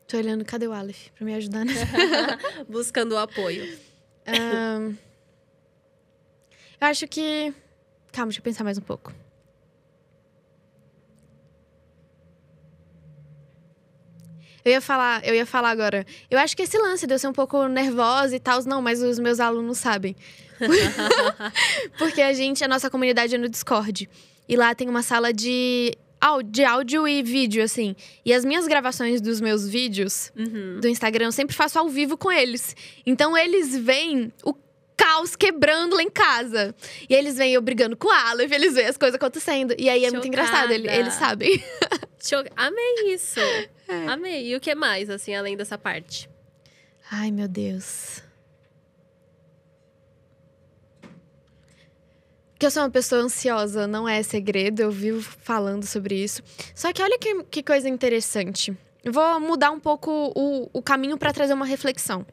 Tô olhando, cadê o Aleph? Pra me ajudar, né? Buscando o apoio. Eu acho que... Calma, deixa eu pensar mais um pouco. Eu ia falar agora. Eu acho que esse lance de eu ser um pouco nervosa e tal, não, mas os meus alunos sabem. Porque a nossa comunidade é no Discord. E lá tem uma sala de áudio e vídeo, assim. E as minhas gravações dos meus vídeos do Instagram, eu sempre faço ao vivo com eles. Então, eles veem o caos quebrando lá em casa. E eles veem eu brigando com o Aleph, eles veem as coisas acontecendo. E aí é muito engraçado, eles sabem. Amei isso. Amei. E o que mais, assim, além dessa parte? Ai, meu Deus. Que eu sou uma pessoa ansiosa, não é segredo, eu vivo falando sobre isso. Só que olha que coisa interessante. Eu vou mudar um pouco o caminho para trazer uma reflexão.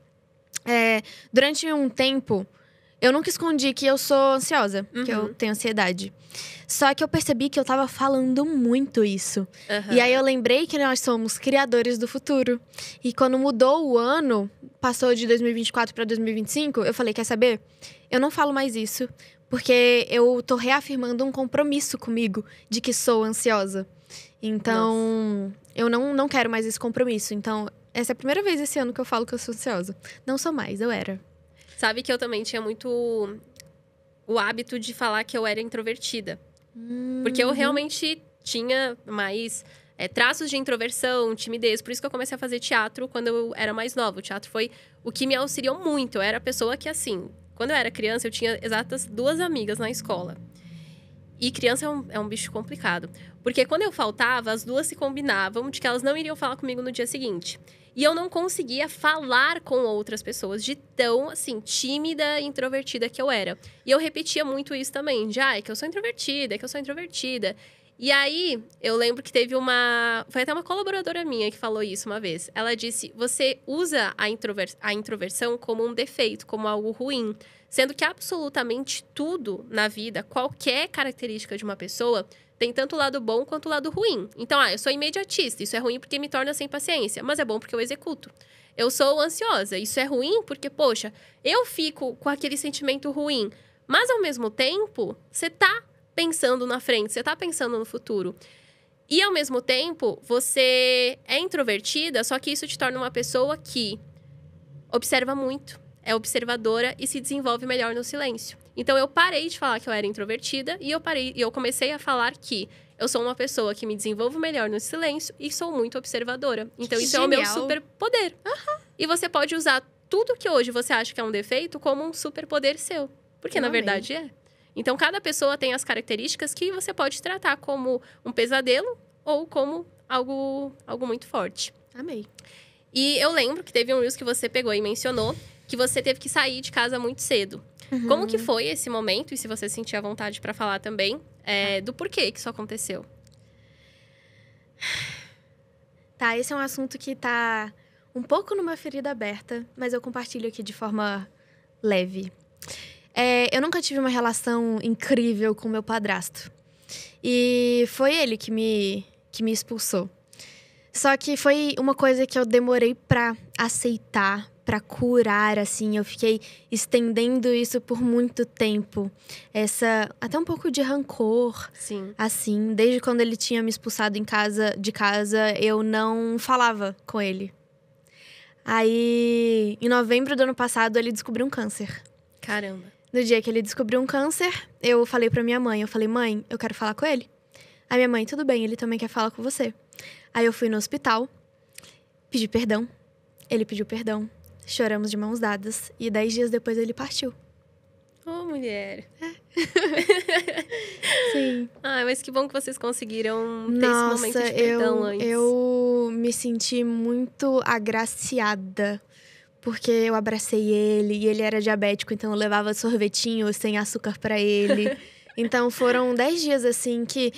Durante um tempo, eu nunca escondi que eu sou ansiosa, que eu tenho ansiedade. Só que eu percebi que eu tava falando muito isso. E aí eu lembrei que nós somos criadores do futuro. E quando mudou o ano, passou de 2024 para 2025, eu falei, quer saber? Eu não falo mais isso. Porque eu tô reafirmando um compromisso comigo de que sou ansiosa. Então, eu não quero mais esse compromisso. Então, essa é a primeira vez esse ano que eu falo que eu sou ansiosa. Não sou mais, eu era. Sabe que eu também tinha muito o hábito de falar que eu era introvertida. Porque eu realmente tinha mais traços de introversão, timidez. Por isso que eu comecei a fazer teatro quando eu era mais nova. O teatro foi o que me auxiliou muito. Eu era a pessoa que, assim... Quando eu era criança, eu tinha exatas 2 amigas na escola. E criança é um bicho complicado. Porque quando eu faltava, as 2 se combinavam de que elas não iriam falar comigo no dia seguinte. E eu não conseguia falar com outras pessoas de tão, assim, tímida e introvertida que eu era. E eu repetia muito isso também. É que eu sou introvertida, é que eu sou introvertida. E aí, eu lembro que teve foi até uma colaboradora minha que falou isso uma vez. Ela disse, você usa a introversão como um defeito, como algo ruim. Sendo que absolutamente tudo na vida, qualquer característica de uma pessoa, tem tanto o lado bom quanto o lado ruim. Então, eu sou imediatista, isso é ruim porque me torna sem paciência, mas é bom porque eu executo. Eu sou ansiosa, isso é ruim porque, poxa, eu fico com aquele sentimento ruim. Mas, ao mesmo tempo, você tá pensando na frente, você tá pensando no futuro. E, ao mesmo tempo, você é introvertida, só que isso te torna uma pessoa que observa muito, é observadora e se desenvolve melhor no silêncio. Então, eu parei de falar que eu era introvertida e eu comecei a falar que eu sou uma pessoa que me desenvolvo melhor no silêncio e sou muito observadora. Então, isso é o meu superpoder. E você pode usar tudo que hoje você acha que é um defeito como um superpoder seu. Porque, na verdade, é. Então, cada pessoa tem as características que você pode tratar como um pesadelo ou como algo muito forte. Amei. E eu lembro que teve um Reels que você pegou e mencionou que você teve que sair de casa muito cedo. Como que foi esse momento? E se você sentir a vontade para falar também, do porquê que isso aconteceu. Tá, esse é um assunto que tá um pouco numa ferida aberta, mas eu compartilho aqui de forma leve. Eu nunca tive uma relação incrível com meu padrasto. E foi ele que me expulsou. Só que foi uma coisa que eu demorei pra aceitar, pra curar, assim. Eu fiquei estendendo isso por muito tempo. Até um pouco de rancor. Sim. Assim, desde quando ele tinha me expulsado de casa, eu não falava com ele. Aí, em novembro do ano passado, ele descobriu um câncer. Caramba. No dia que ele descobriu um câncer, eu falei pra minha mãe. Eu falei, mãe, eu quero falar com ele. Aí minha mãe, tudo bem, ele também quer falar com você. Aí eu fui no hospital, pedi perdão. Ele pediu perdão. Choramos de mãos dadas. E 10 dias depois ele partiu. Ô, mulher. Sim. Ah, mas que bom que vocês conseguiram ter esse momento de perdão antes. Eu me senti muito agraciada. Porque eu abracei ele e ele era diabético, então eu levava sorvetinho sem açúcar pra ele. Então foram 10 dias assim que...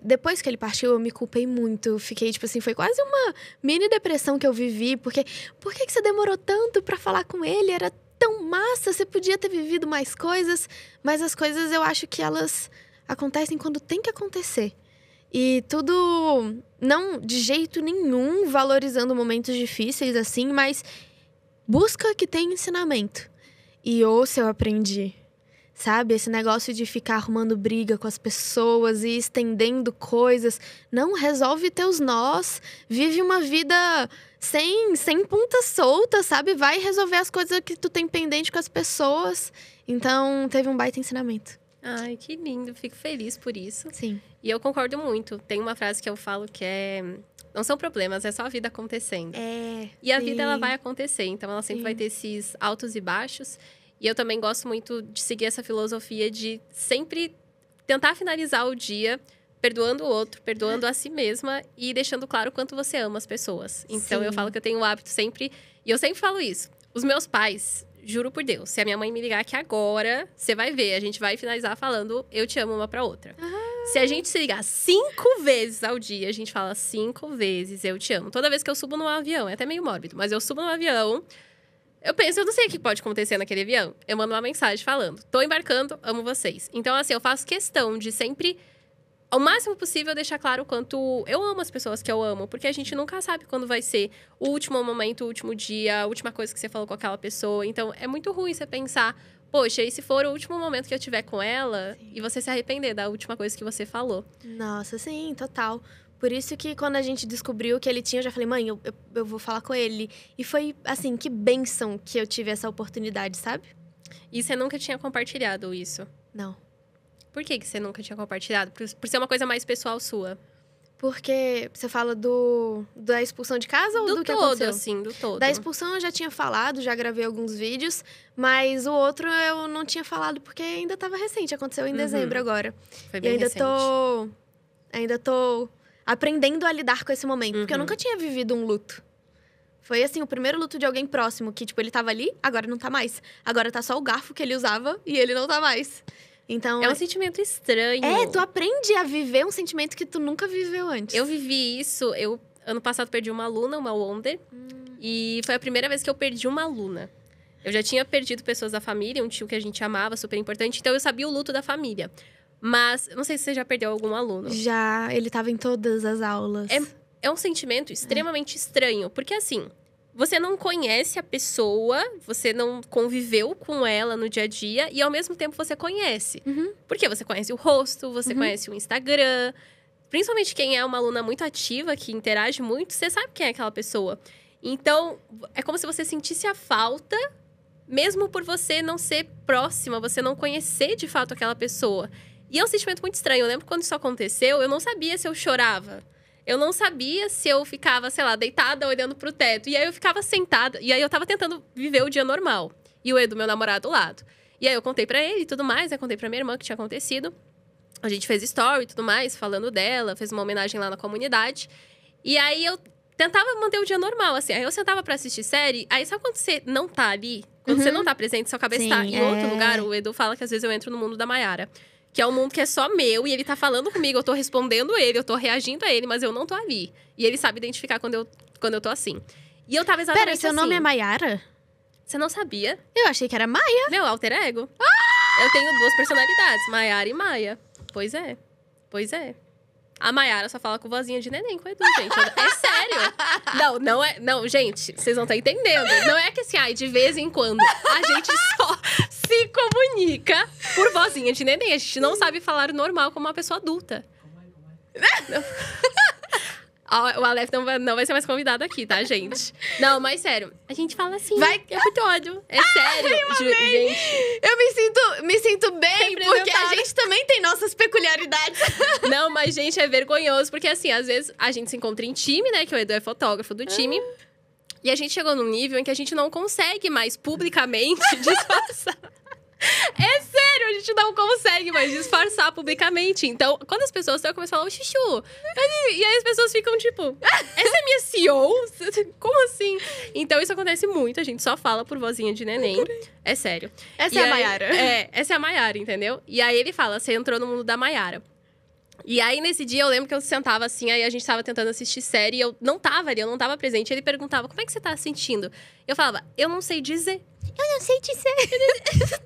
depois que ele partiu, eu me culpei muito. Fiquei, tipo assim, foi quase uma mini depressão que eu vivi. Porque, por que você demorou tanto pra falar com ele? Era tão massa, você podia ter vivido mais coisas. Mas as coisas, eu acho que elas acontecem quando tem que acontecer. E tudo, não de jeito nenhum valorizando momentos difíceis, assim, mas busca que tenha ensinamento. E ouça, eu aprendi. Sabe? Esse negócio de ficar arrumando briga com as pessoas e estendendo coisas. Não, resolve teus nós. Vive uma vida sem ponta solta, sabe? Vai resolver as coisas que tu tem pendente com as pessoas. Então, teve um baita ensinamento. Ai, que lindo. Fico feliz por isso. Sim. E eu concordo muito. Tem uma frase que eu falo que é... Não são problemas, é só a vida acontecendo. E a vida, ela vai acontecer. Então, ela sempre vai ter esses altos e baixos. E eu também gosto muito de seguir essa filosofia de sempre tentar finalizar o dia perdoando o outro, perdoando a si mesma e deixando claro o quanto você ama as pessoas. Então, eu falo que eu tenho o hábito sempre... E eu sempre falo isso. Os meus pais, juro por Deus, se a minha mãe me ligar aqui agora, você vai ver. A gente vai finalizar falando eu te amo uma pra outra. Se a gente se ligar 5 vezes ao dia, a gente fala 5 vezes eu te amo. Toda vez que eu subo num avião, é até meio mórbido, mas eu subo num avião... Eu penso, eu não sei o que pode acontecer naquele avião. Eu mando uma mensagem falando, tô embarcando, amo vocês. Então, assim, eu faço questão de sempre, ao máximo possível, deixar claro o quanto eu amo as pessoas que eu amo. Porque a gente nunca sabe quando vai ser o último momento, o último dia, a última coisa que você falou com aquela pessoa. Então, é muito ruim você pensar, poxa, e se for o último momento que eu tiver com ela, e você se arrepender da última coisa que você falou. Nossa, sim, total. Por isso que quando a gente descobriu que ele tinha, eu já falei, mãe, eu vou falar com ele. E foi, assim, que bênção que eu tive essa oportunidade, sabe? E você nunca tinha compartilhado isso? Não. Por que você nunca tinha compartilhado? Por ser uma coisa mais pessoal sua? Porque você fala da expulsão de casa ou do que aconteceu? Assim, do todo. Da expulsão eu já tinha falado, já gravei alguns vídeos. Mas o outro eu não tinha falado porque ainda estava recente. Aconteceu em dezembro agora. Foi bem recente. Ainda tô aprendendo a lidar com esse momento. Porque eu nunca tinha vivido um luto. Foi, assim, o primeiro luto de alguém próximo. Que, tipo, ele tava ali, agora não tá mais. Agora tá só o garfo que ele usava e ele não tá mais. Então... É um sentimento estranho. Tu aprende a viver um sentimento que tu nunca viveu antes. Eu vivi isso. Ano passado, perdi uma aluna, uma Wonder. E foi a primeira vez que eu perdi uma aluna. Eu já tinha perdido pessoas da família. Um tio que a gente amava, super importante. Então, eu sabia o luto da família. Mas, não sei se você já perdeu algum aluno. Já, ele tava em todas as aulas. É um sentimento extremamente estranho. Porque, assim, você não conhece a pessoa, você não conviveu com ela no dia a dia. E, ao mesmo tempo, você conhece. Porque você conhece o rosto, você conhece o Instagram. Principalmente quem é uma aluna muito ativa, que interage muito, você sabe quem é aquela pessoa. Então, é como se você sentisse a falta, mesmo por você não ser próxima, você não conhecer, de fato, aquela pessoa. E é um sentimento muito estranho. Eu lembro quando isso aconteceu, eu não sabia se eu chorava. Eu não sabia se eu ficava, sei lá, deitada olhando pro teto. E aí eu ficava sentada. E aí eu tava tentando viver o dia normal. E o Edu, meu namorado, do lado. E aí eu contei pra ele e tudo mais. Eu contei pra minha irmã que tinha acontecido. A gente fez story e tudo mais, falando dela. Fez uma homenagem lá na comunidade. E aí eu tentava manter o dia normal, assim. Aí eu sentava pra assistir série. Aí sabe quando você não tá ali? Quando você não tá presente, sua cabeça tá em outro lugar. O Edu fala que às vezes eu entro no mundo da Mayara. Que é um mundo que é só meu, e ele tá falando comigo, eu tô respondendo ele, eu tô reagindo a ele, mas eu não tô ali. E ele sabe identificar quando eu tô assim. E eu tava exatamente assim. Pera, seu nome é Mayara? Você não sabia? Eu achei que era Maia. Meu alter ego. Eu tenho 2 personalidades, Mayara e Maia. Pois é. Pois é. A Mayara só fala com vozinha de neném com o Edu, gente. É sério. Não é... Não, gente, vocês não estão entendendo. Não é que assim, de vez em quando, a gente só se comunica por vozinha de neném. A gente não sabe falar normal como uma pessoa adulta. O Aleph não vai ser mais convidado aqui, tá, gente? Não, mas sério. A gente fala assim. Vai. É muito ódio. É sério. Gente. Eu me sinto bem, porque a gente também tem nossas peculiaridades. Não, mas, gente, é vergonhoso. Porque, assim, às vezes a gente se encontra em time, né? Que o Edu é fotógrafo do time. E a gente chegou num nível em que a gente não consegue mais publicamente disfarçar. É sério, a gente não consegue mais disfarçar publicamente. Então, quando as pessoas estão começando a falar, ô, Chuchu. E aí as pessoas ficam tipo, essa é minha CEO? Como assim? Então, isso acontece muito. A gente só fala por vozinha de neném. É sério. Essa é a Mayara. Essa é a Mayara, entendeu? E aí ele fala, você entrou no mundo da Mayara. E aí, nesse dia, eu lembro que eu sentava assim, aí a gente tava tentando assistir série, e eu não tava ali, eu não tava presente. Ele perguntava, como é que você tá se sentindo? Eu falava, eu não sei dizer. Eu não sei dizer.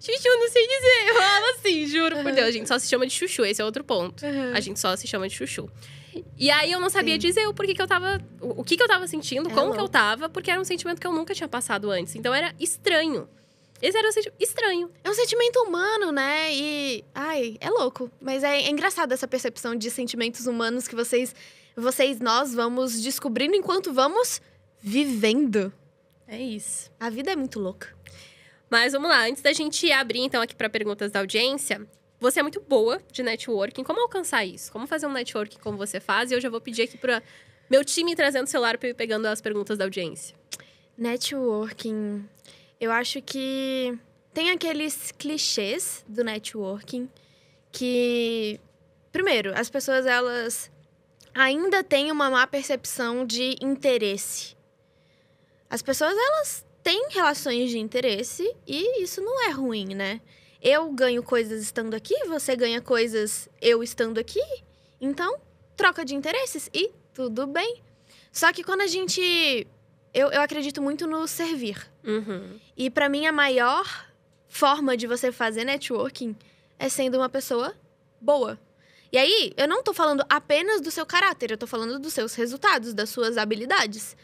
Chuchu, não sei dizer. Eu falava assim, juro por Deus. A gente só se chama de Chuchu, esse é outro ponto. A gente só se chama de Chuchu. E aí, eu não sabia dizer o porquê que eu tava... O que eu tava sentindo, como que eu tava, porque era um sentimento que eu nunca tinha passado antes. Então, era estranho. Esse era um sentimento estranho. É um sentimento humano, né? E... Ai, é louco. Mas é engraçado essa percepção de sentimentos humanos que nós vamos descobrindo enquanto vamos vivendo. É isso. A vida é muito louca. Mas vamos lá, antes da gente abrir então aqui para perguntas da audiência, você é muito boa de networking. Como alcançar isso? Como fazer um networking como você faz? E eu já vou pedir aqui para meu time trazendo o celular para eu ir pegando as perguntas da audiência. Networking. Eu acho que tem aqueles clichês do networking que, primeiro, as pessoas elas ainda têm uma má percepção de interesse. As pessoas elas têm relações de interesse e isso não é ruim, né? Eu ganho coisas estando aqui, você ganha coisas eu estando aqui. Então, troca de interesses e tudo bem. Só que quando a gente... Eu acredito muito no servir. E pra mim, a maior forma de você fazer networking é sendo uma pessoa boa. E aí, eu não tô falando apenas do seu caráter, eu tô falando dos seus resultados, das suas habilidades.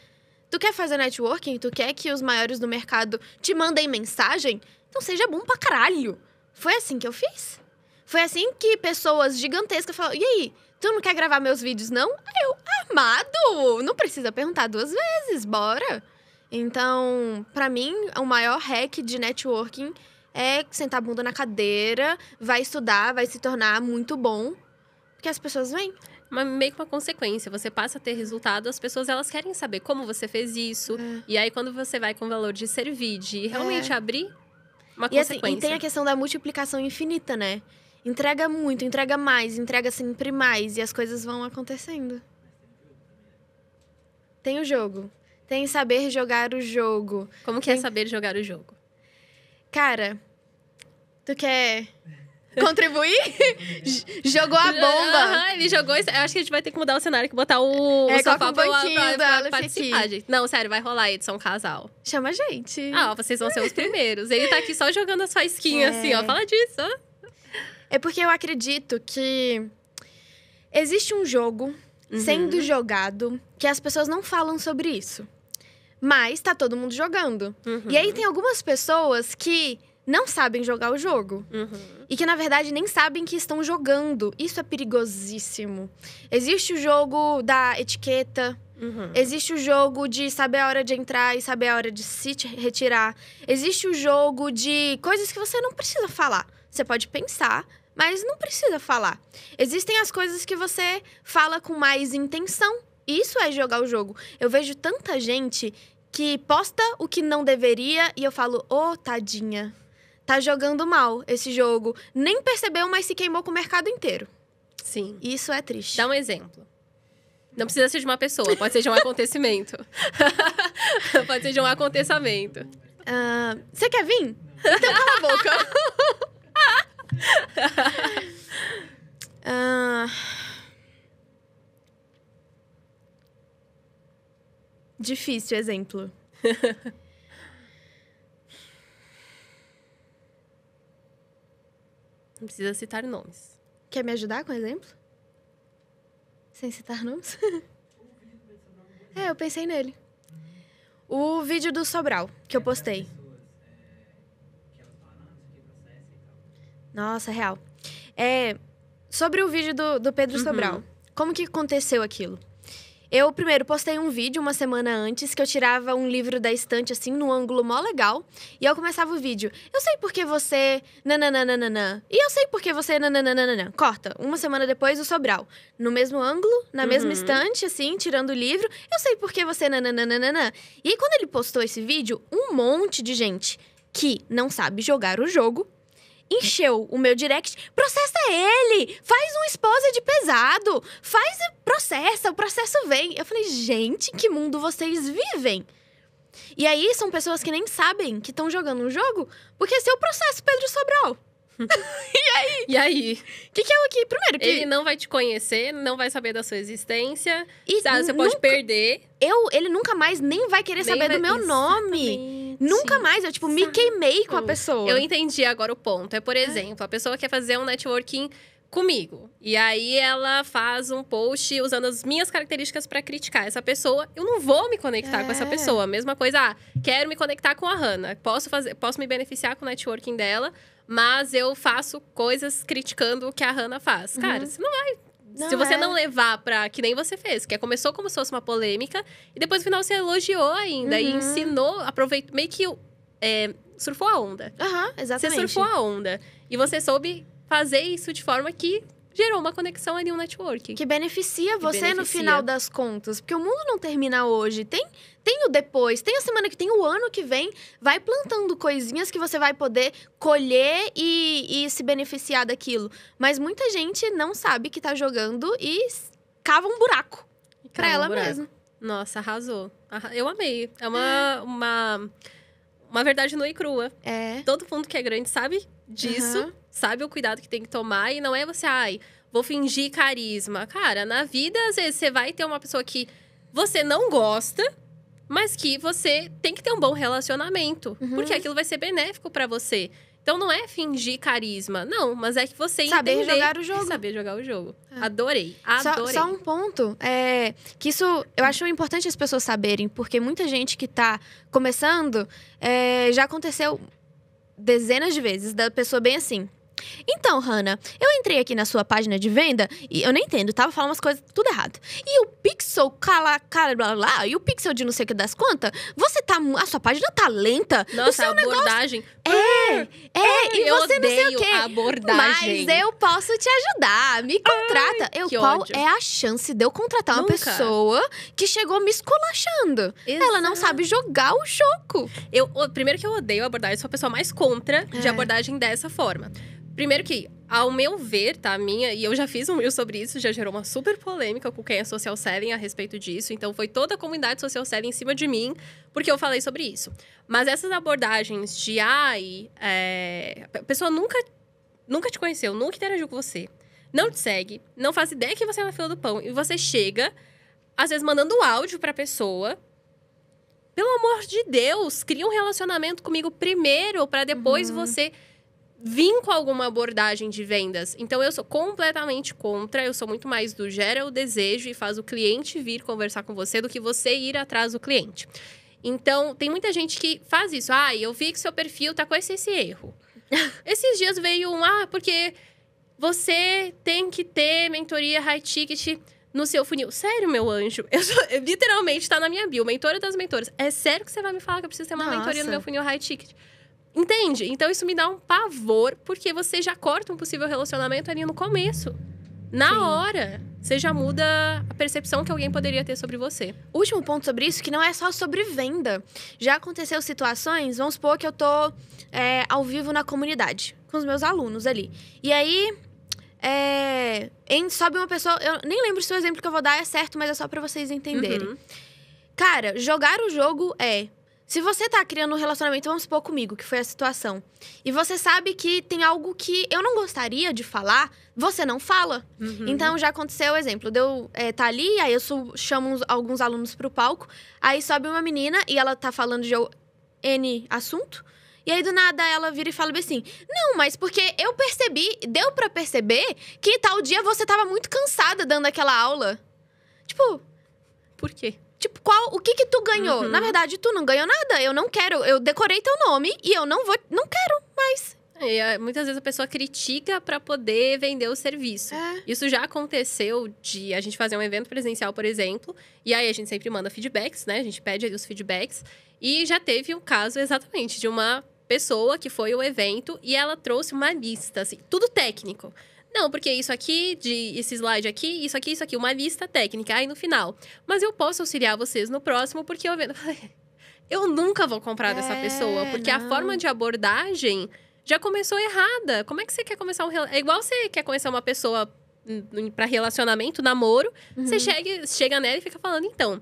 Tu quer fazer networking? Tu quer que os maiores do mercado te mandem mensagem? Então seja bom pra caralho. Foi assim que eu fiz. Foi assim que pessoas gigantescas falaram, e aí, tu não quer gravar meus vídeos, não? Aí eu, amado, não precisa perguntar 2 vezes, bora. Então, pra mim, o maior hack de networking é sentar a bunda na cadeira, vai estudar, vai se tornar muito bom, porque as pessoas vêm. Mas meio que uma consequência. Você passa a ter resultado, as pessoas elas querem saber como você fez isso. E aí, quando você vai com o valor de servir, de realmente abrir uma consequência. Assim, e tem a questão da multiplicação infinita, né? Entrega muito, entrega mais, entrega sempre mais. E as coisas vão acontecendo. Tem o jogo. Tem saber jogar o jogo. Como que é saber jogar o jogo? Cara, tu quer contribuir? Jogou a bomba. Ele jogou. Eu acho que a gente vai ter que mudar o cenário, que botar o sofá pra participar, aqui. gente. Não, sério, vai rolar a edição casal. Chama a gente. Vocês vão ser os primeiros. Ele tá aqui só jogando as faisquinhas, assim, ó. Fala disso, ó. É porque eu acredito que existe um jogo sendo jogado que as pessoas não falam sobre isso. Mas tá todo mundo jogando. E aí tem algumas pessoas que não sabem jogar o jogo. E que, na verdade, nem sabem que estão jogando. Isso é perigosíssimo. Existe o jogo da etiqueta. Existe o jogo de saber a hora de entrar e saber a hora de se retirar. Existe o jogo de coisas que você não precisa falar. Você pode pensar, mas não precisa falar. Existem as coisas que você fala com mais intenção. Isso é jogar o jogo. Eu vejo tanta gente que posta o que não deveria e eu falo, tadinha. Tá jogando mal esse jogo. Nem percebeu, mas se queimou com o mercado inteiro. Sim. Isso é triste. Dá um exemplo. Não precisa ser de uma pessoa, pode ser de um acontecimento. Pode ser de um acontecimento. Você quer vir? Então cala a boca. Difícil exemplo. Não precisa citar nomes. Quer me ajudar com exemplo? Sem citar nomes? Eu pensei nele. O vídeo do Sobral, que eu postei. Nossa, real. Sobre o vídeo do Pedro Sobral. Como que aconteceu aquilo? Eu, primeiro, postei um vídeo uma semana antes, que eu tirava um livro da estante, assim, num ângulo mó legal. E eu começava o vídeo. Eu sei porque você... nananana. E eu sei porque você... nananana. Corta. Uma semana depois, o Sobral. No mesmo ângulo, na mesma estante, assim, tirando o livro. Eu sei porque você... nananana. E aí, quando ele postou esse vídeo, um monte de gente que não sabe jogar o jogo encheu o meu direct. Processa ele! Faz um esposa de pesado! Processa, o processo vem. Eu falei, gente, que mundo vocês vivem? E aí, são pessoas que nem sabem que estão jogando um jogo, porque se eu processo Pedro Sobral. E aí? O que é o aqui? Primeiro, que... Ele não vai te conhecer, não vai saber da sua existência. E você pode perder. Ele nunca mais nem vai querer saber do meu nome. Nunca mais. Eu, me queimei com a pessoa. Eu entendi agora o ponto. Por exemplo, a pessoa quer fazer um networking comigo. E aí, ela faz um post usando as minhas características pra criticar essa pessoa. Eu não vou me conectar com essa pessoa. Mesma coisa, quero me conectar com a Hannah. Posso me beneficiar com o networking dela, mas eu faço coisas criticando o que a Hannah faz. Cara, você não vai... Se você não levar pra... Que nem você fez. Que começou como se fosse uma polêmica. E depois, no final, você elogiou ainda. E ensinou, aproveitou... Meio que surfou a onda. Exatamente. Você surfou a onda. E você soube fazer isso de forma que gerou uma conexão ali, um networking. Que beneficia você no final das contas. Porque o mundo não termina hoje. Tem o depois, tem a semana que tem, o ano que vem. Vai plantando coisinhas que você vai poder colher e se beneficiar daquilo. Mas muita gente não sabe que tá jogando e cava um buraco pra ela mesma. Nossa, arrasou. Eu amei. É uma verdade nua e crua. Todo mundo que é grande sabe disso. Sabe o cuidado que tem que tomar. E não é você, vou fingir carisma. Cara, na vida, às vezes, você vai ter uma pessoa que você não gosta, mas que você tem que ter um bom relacionamento. Porque aquilo vai ser benéfico pra você. Então, não é fingir carisma. Não, mas é que você saber jogar o jogo. Saber jogar o jogo. Adorei. Só um ponto. Que isso, eu acho importante as pessoas saberem. Porque muita gente que tá começando, já aconteceu dezenas de vezes. Da pessoa bem assim... Então, Hannah, eu entrei aqui na sua página de venda e eu nem entendo, tava falando umas coisas tudo errado. E o pixel, blá, blá, blá, e o pixel de não sei o que das quantas, a sua página tá lenta. Nossa, a abordagem. E eu você não sei o quê. A abordagem. Mas eu posso te ajudar, me contrata. Qual ódio. é a chance de eu contratar uma pessoa que chegou me esculachando? Ela não sabe jogar o jogo. Primeiro que eu odeio a abordagem, sou a pessoa mais contra de abordagem dessa forma. Primeiro que, ao meu ver, tá, e eu já fiz um reel sobre isso, já gerou uma super polêmica com quem é social selling a respeito disso. Então, foi toda a comunidade social selling em cima de mim, porque eu falei sobre isso. Mas essas abordagens de, a pessoa nunca te conheceu, nunca interagiu com você, não te segue, não faz ideia que você é na fila do pão, e você chega, às vezes, mandando áudio pra pessoa. Pelo amor de Deus, cria um relacionamento comigo primeiro, pra depois você... vim com alguma abordagem de vendas. Então, eu sou completamente contra. Eu sou muito mais do gera o desejo e faz o cliente vir conversar com você do que você ir atrás do cliente. Então, tem muita gente que faz isso. Eu vi que seu perfil tá com esse erro. Esses dias veio porque você tem que ter mentoria high ticket no seu funil. Sério, meu anjo? Literalmente, tá na minha bio. Mentora das mentoras. É sério que você vai me falar que eu preciso ter uma mentoria no meu funil high ticket? Entende? Então, isso me dá um pavor, porque você já corta um possível relacionamento ali no começo. Na hora, você já muda a percepção que alguém poderia ter sobre você. Último ponto sobre isso, que não é só sobre venda. Já aconteceu situações, vamos supor que eu tô ao vivo na comunidade, com os meus alunos ali. E aí, sobe uma pessoa... Eu nem lembro se o exemplo que eu vou dar é certo, mas é só pra vocês entenderem. Cara, jogar o jogo se você tá criando um relacionamento, vamos supor comigo, que foi a situação, e você sabe que tem algo que eu não gostaria de falar, você não fala. Então, já aconteceu o exemplo, tá ali, aí eu chamo alguns alunos pro palco, aí sobe uma menina e ela tá falando de N assunto, E aí, do nada, ela vira e fala bem assim, não, mas porque eu percebi, deu pra perceber que tal dia você tava muito cansada dando aquela aula. Tipo... Por quê? Tipo, o que tu ganhou? Na verdade, tu não ganhou nada. Eu não quero. Eu decorei teu nome e eu não quero mais. Muitas vezes a pessoa critica pra poder vender o serviço. Isso já aconteceu de a gente fazer um evento presencial, por exemplo. E aí a gente sempre manda feedbacks, né? A gente pede aí os feedbacks. E já teve um caso exatamente de uma pessoa que foi ao evento e ela trouxe uma lista, assim, tudo técnico. Não, porque isso aqui, esse slide aqui, isso aqui, uma lista técnica. Aí no final, mas eu posso auxiliar vocês no próximo, porque eu nunca vou comprar dessa pessoa. Porque a forma de abordagem já começou errada. Como é que você quer começar É igual você quer conhecer uma pessoa pra relacionamento, namoro. Você chega nela e fica falando, então...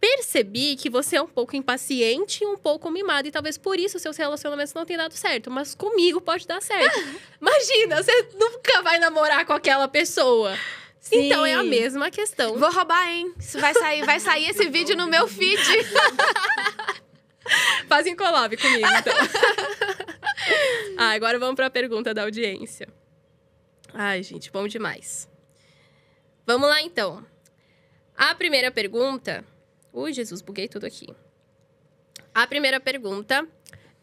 Percebi que você é um pouco impaciente e um pouco mimado. E talvez por isso seus relacionamentos não tenham dado certo. Mas comigo pode dar certo. Imagina, você nunca vai namorar com aquela pessoa. Sim. Então, é a mesma questão. Vou roubar, hein? Isso vai sair esse vídeo no meu feed. Fazem collab comigo, então. Agora vamos para a pergunta da audiência. Ai, gente, bom demais. Vamos lá, então. A primeira pergunta... Ui, Jesus, buguei tudo aqui. A primeira pergunta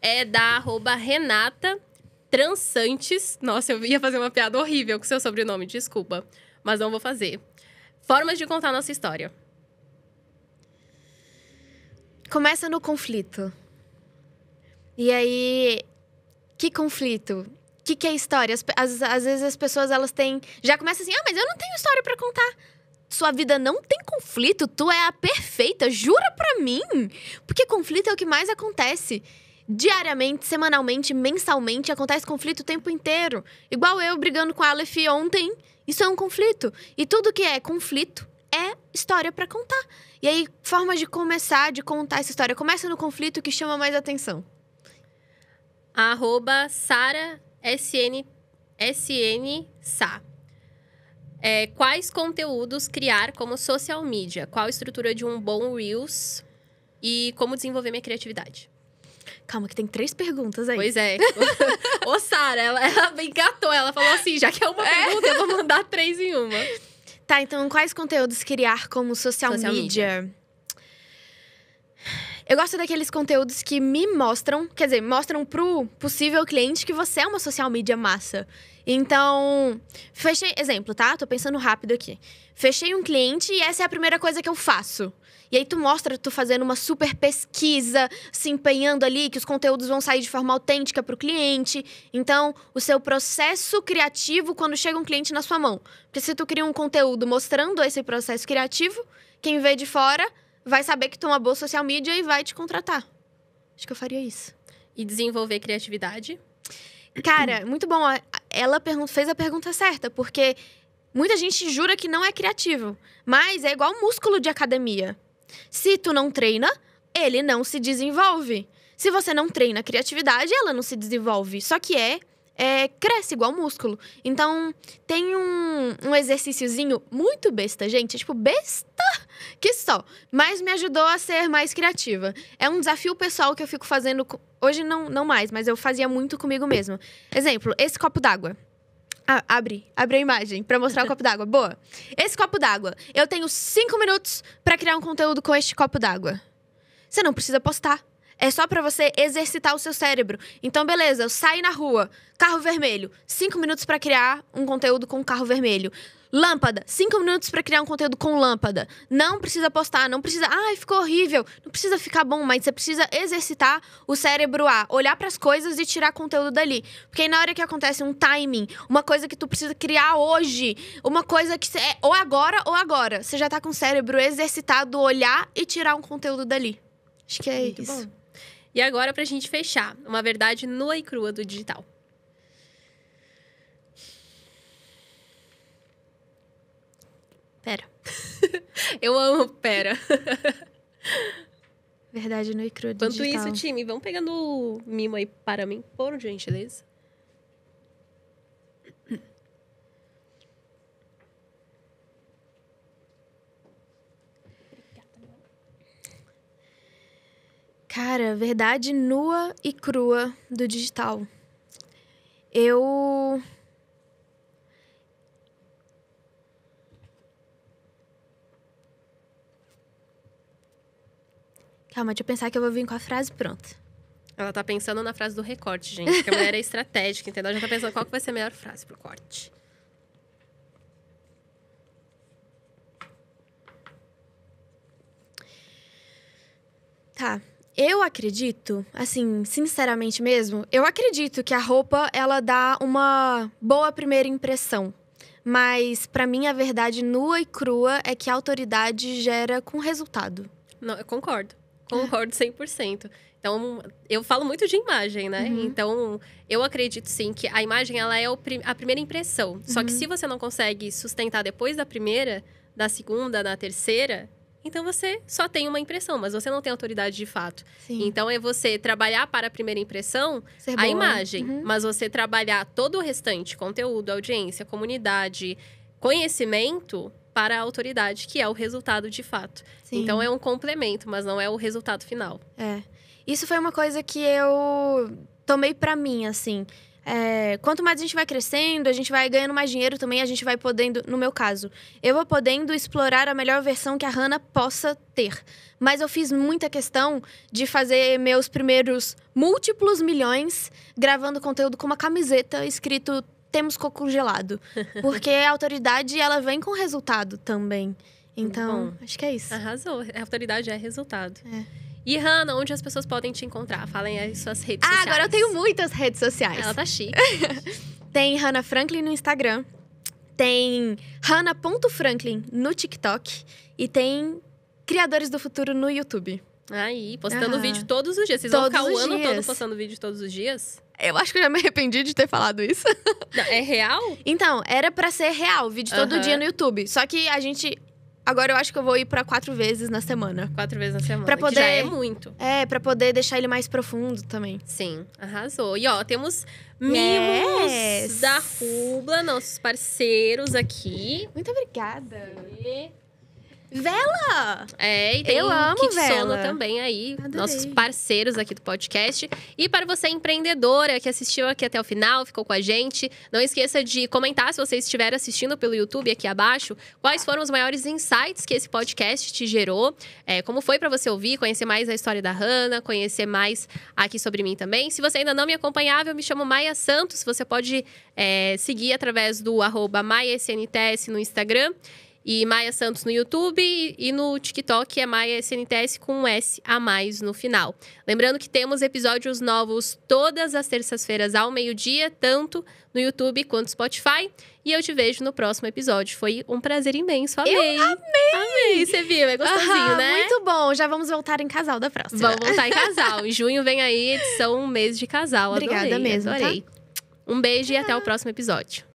é da @Renata Transantes. Nossa, eu ia fazer uma piada horrível com seu sobrenome, desculpa. Mas não vou fazer. Formas de contar nossa história. Começa no conflito. E aí, que conflito? O que é história? Às vezes as pessoas, elas têm... Já começa assim, mas eu não tenho história pra contar. Sua vida não tem conflito, tu é a perfeita, jura pra mim? Porque conflito é o que mais acontece. Diariamente, semanalmente, mensalmente, acontece conflito o tempo inteiro. Igual eu brigando com a Aleph ontem, isso é um conflito. E tudo que é conflito é história pra contar. E aí, formas de começar, de contar essa história. Começa no conflito que chama mais atenção. @SaraSNSA. Quais conteúdos criar como social media? Qual a estrutura de um bom Reels? E como desenvolver minha criatividade? Calma, que tem 3 perguntas aí. Pois é. Ô, Sara, ela me engatou. Ela falou assim, já que é uma pergunta, eu vou mandar 3 em uma. Tá, então quais conteúdos criar como social media? Eu gosto daqueles conteúdos que me mostram, quer dizer, mostram pro possível cliente que você é uma social media massa. Então, fechei... Exemplo, tá? Tô pensando rápido aqui. Fechei um cliente e essa é a primeira coisa que eu faço. E aí tu mostra tu fazendo uma super pesquisa, se empenhando ali, que os conteúdos vão sair de forma autêntica pro cliente. Então, o seu processo criativo quando chega um cliente na sua mão. Porque se tu cria um conteúdo mostrando esse processo criativo, quem vê de fora vai saber que tu é uma boa social media e vai te contratar. Acho que eu faria isso. E desenvolver criatividade? Cara, muito bom. Ela fez a pergunta certa, porque muita gente jura que não é criativo. Mas é igual músculo de academia. Se tu não treina, ele não se desenvolve. Se você não treina criatividade, ela não se desenvolve. Só que cresce igual músculo. Então, tem um exercíciozinho muito besta, gente. É tipo, besta que só. Mas me ajudou a ser mais criativa. É um desafio pessoal que eu fico fazendo... Hoje não mais, mas eu fazia muito comigo mesma. Exemplo, esse copo d'água. Abre a imagem pra mostrar o copo d'água. Boa. Esse copo d'água. Eu tenho 5 minutos pra criar um conteúdo com este copo d'água. Você não precisa postar. É só pra você exercitar o seu cérebro. Então, beleza, eu saio na rua, carro vermelho, 5 minutos pra criar um conteúdo com carro vermelho. Lâmpada, 5 minutos pra criar um conteúdo com lâmpada. Não precisa postar, não precisa... Ai, ficou horrível. Não precisa ficar bom, mas você precisa exercitar o cérebro a olhar pras coisas e tirar conteúdo dali. Porque aí na hora que acontece um timing, uma coisa que tu precisa criar hoje, uma coisa que é ou agora, você já tá com o cérebro exercitado, olhar e tirar um conteúdo dali. Acho que é muito isso. Bom. E agora, pra gente fechar, uma verdade nua e crua do digital. Pera. Eu amo pera. Verdade nua e crua do digital. Enquanto isso, time, vamos pegando o mimo aí para mim, por gentileza. Cara, verdade nua e crua do digital. Calma, deixa eu pensar que eu vou vir com a frase pronta. Ela tá pensando na frase do recorte, gente. Porque a mulher é estratégica, entendeu? Ela já tá pensando qual que vai ser a melhor frase pro corte. Tá. Eu acredito, assim, sinceramente mesmo, eu acredito que a roupa, ela dá uma boa primeira impressão. Mas, pra mim, a verdade nua e crua é que a autoridade gera com resultado. Não, eu concordo. Concordo 100%. Então, eu falo muito de imagem, né? Então, eu acredito, sim, que a imagem, ela é a primeira impressão. Só que se você não consegue sustentar depois da primeira, da segunda, da terceira... Então, você só tem uma impressão, mas você não tem autoridade de fato. Sim. Então, é você trabalhar para a primeira impressão Ser a boa. imagem. Mas você trabalhar todo o restante, conteúdo, audiência, comunidade, conhecimento para a autoridade, que é o resultado de fato. Sim. Então, é um complemento, mas não é o resultado final. É. Isso foi uma coisa que eu tomei pra mim, assim. Quanto mais a gente vai crescendo, a gente vai ganhando mais dinheiro também, a gente vai podendo, no meu caso, eu vou podendo explorar a melhor versão que a Hannah possa ter. Mas eu fiz muita questão de fazer meus primeiros múltiplos milhões gravando conteúdo com uma camiseta escrito "Temos coco gelado". Porque a autoridade, ela vem com resultado também. Então, acho que é isso. Arrasou. A autoridade é resultado. É. E, Hannah, onde as pessoas podem te encontrar? Falem aí suas redes sociais. Agora eu tenho muitas redes sociais. Ela tá chique. Tem Hannah Franklin no Instagram. Tem Hannah.Franklin no TikTok. E tem Criadores do Futuro no YouTube. Aí, postando vídeo todos os dias. Vocês vão ficar o ano todo postando vídeo todos os dias? Eu acho que eu já me arrependi de ter falado isso. Não, é real? Então, era pra ser real, vídeo todo dia no YouTube. Só que a gente... Agora eu acho que eu vou ir pra 4 vezes na semana. 4 vezes na semana, pra poder... que já é muito. Pra poder deixar ele mais profundo também. Sim, arrasou. E, ó, temos mimos da Rubla, nossos parceiros aqui. Muito obrigada. Vela! E tem eu amo Kit Vela. Sono também aí, Adorei. nossos parceiros aqui do podcast. E para você empreendedora que assistiu aqui até o final, ficou com a gente, não esqueça de comentar se você estiver assistindo pelo YouTube aqui abaixo, quais foram os maiores insights que esse podcast te gerou, como foi para você ouvir, conhecer mais a história da Hannah, conhecer mais aqui sobre mim também. Se você ainda não me acompanhava, eu me chamo Maia Santos, você pode seguir através do @MaiaSNTS no Instagram. E Maia Santos no YouTube e no TikTok é Maia SNTS com um S a mais no final. Lembrando que temos episódios novos todas as terças-feiras ao meio-dia, tanto no YouTube quanto no Spotify. E eu te vejo no próximo episódio. Foi um prazer imenso. Amei! Eu amei! Você viu? É gostosinho, né? Muito bom! Já vamos voltar em casal da próxima. Vamos voltar em casal. Em junho vem aí edição mês de casal. Obrigada adorei, mesmo, adorei. Tá? Um beijo e até o próximo episódio.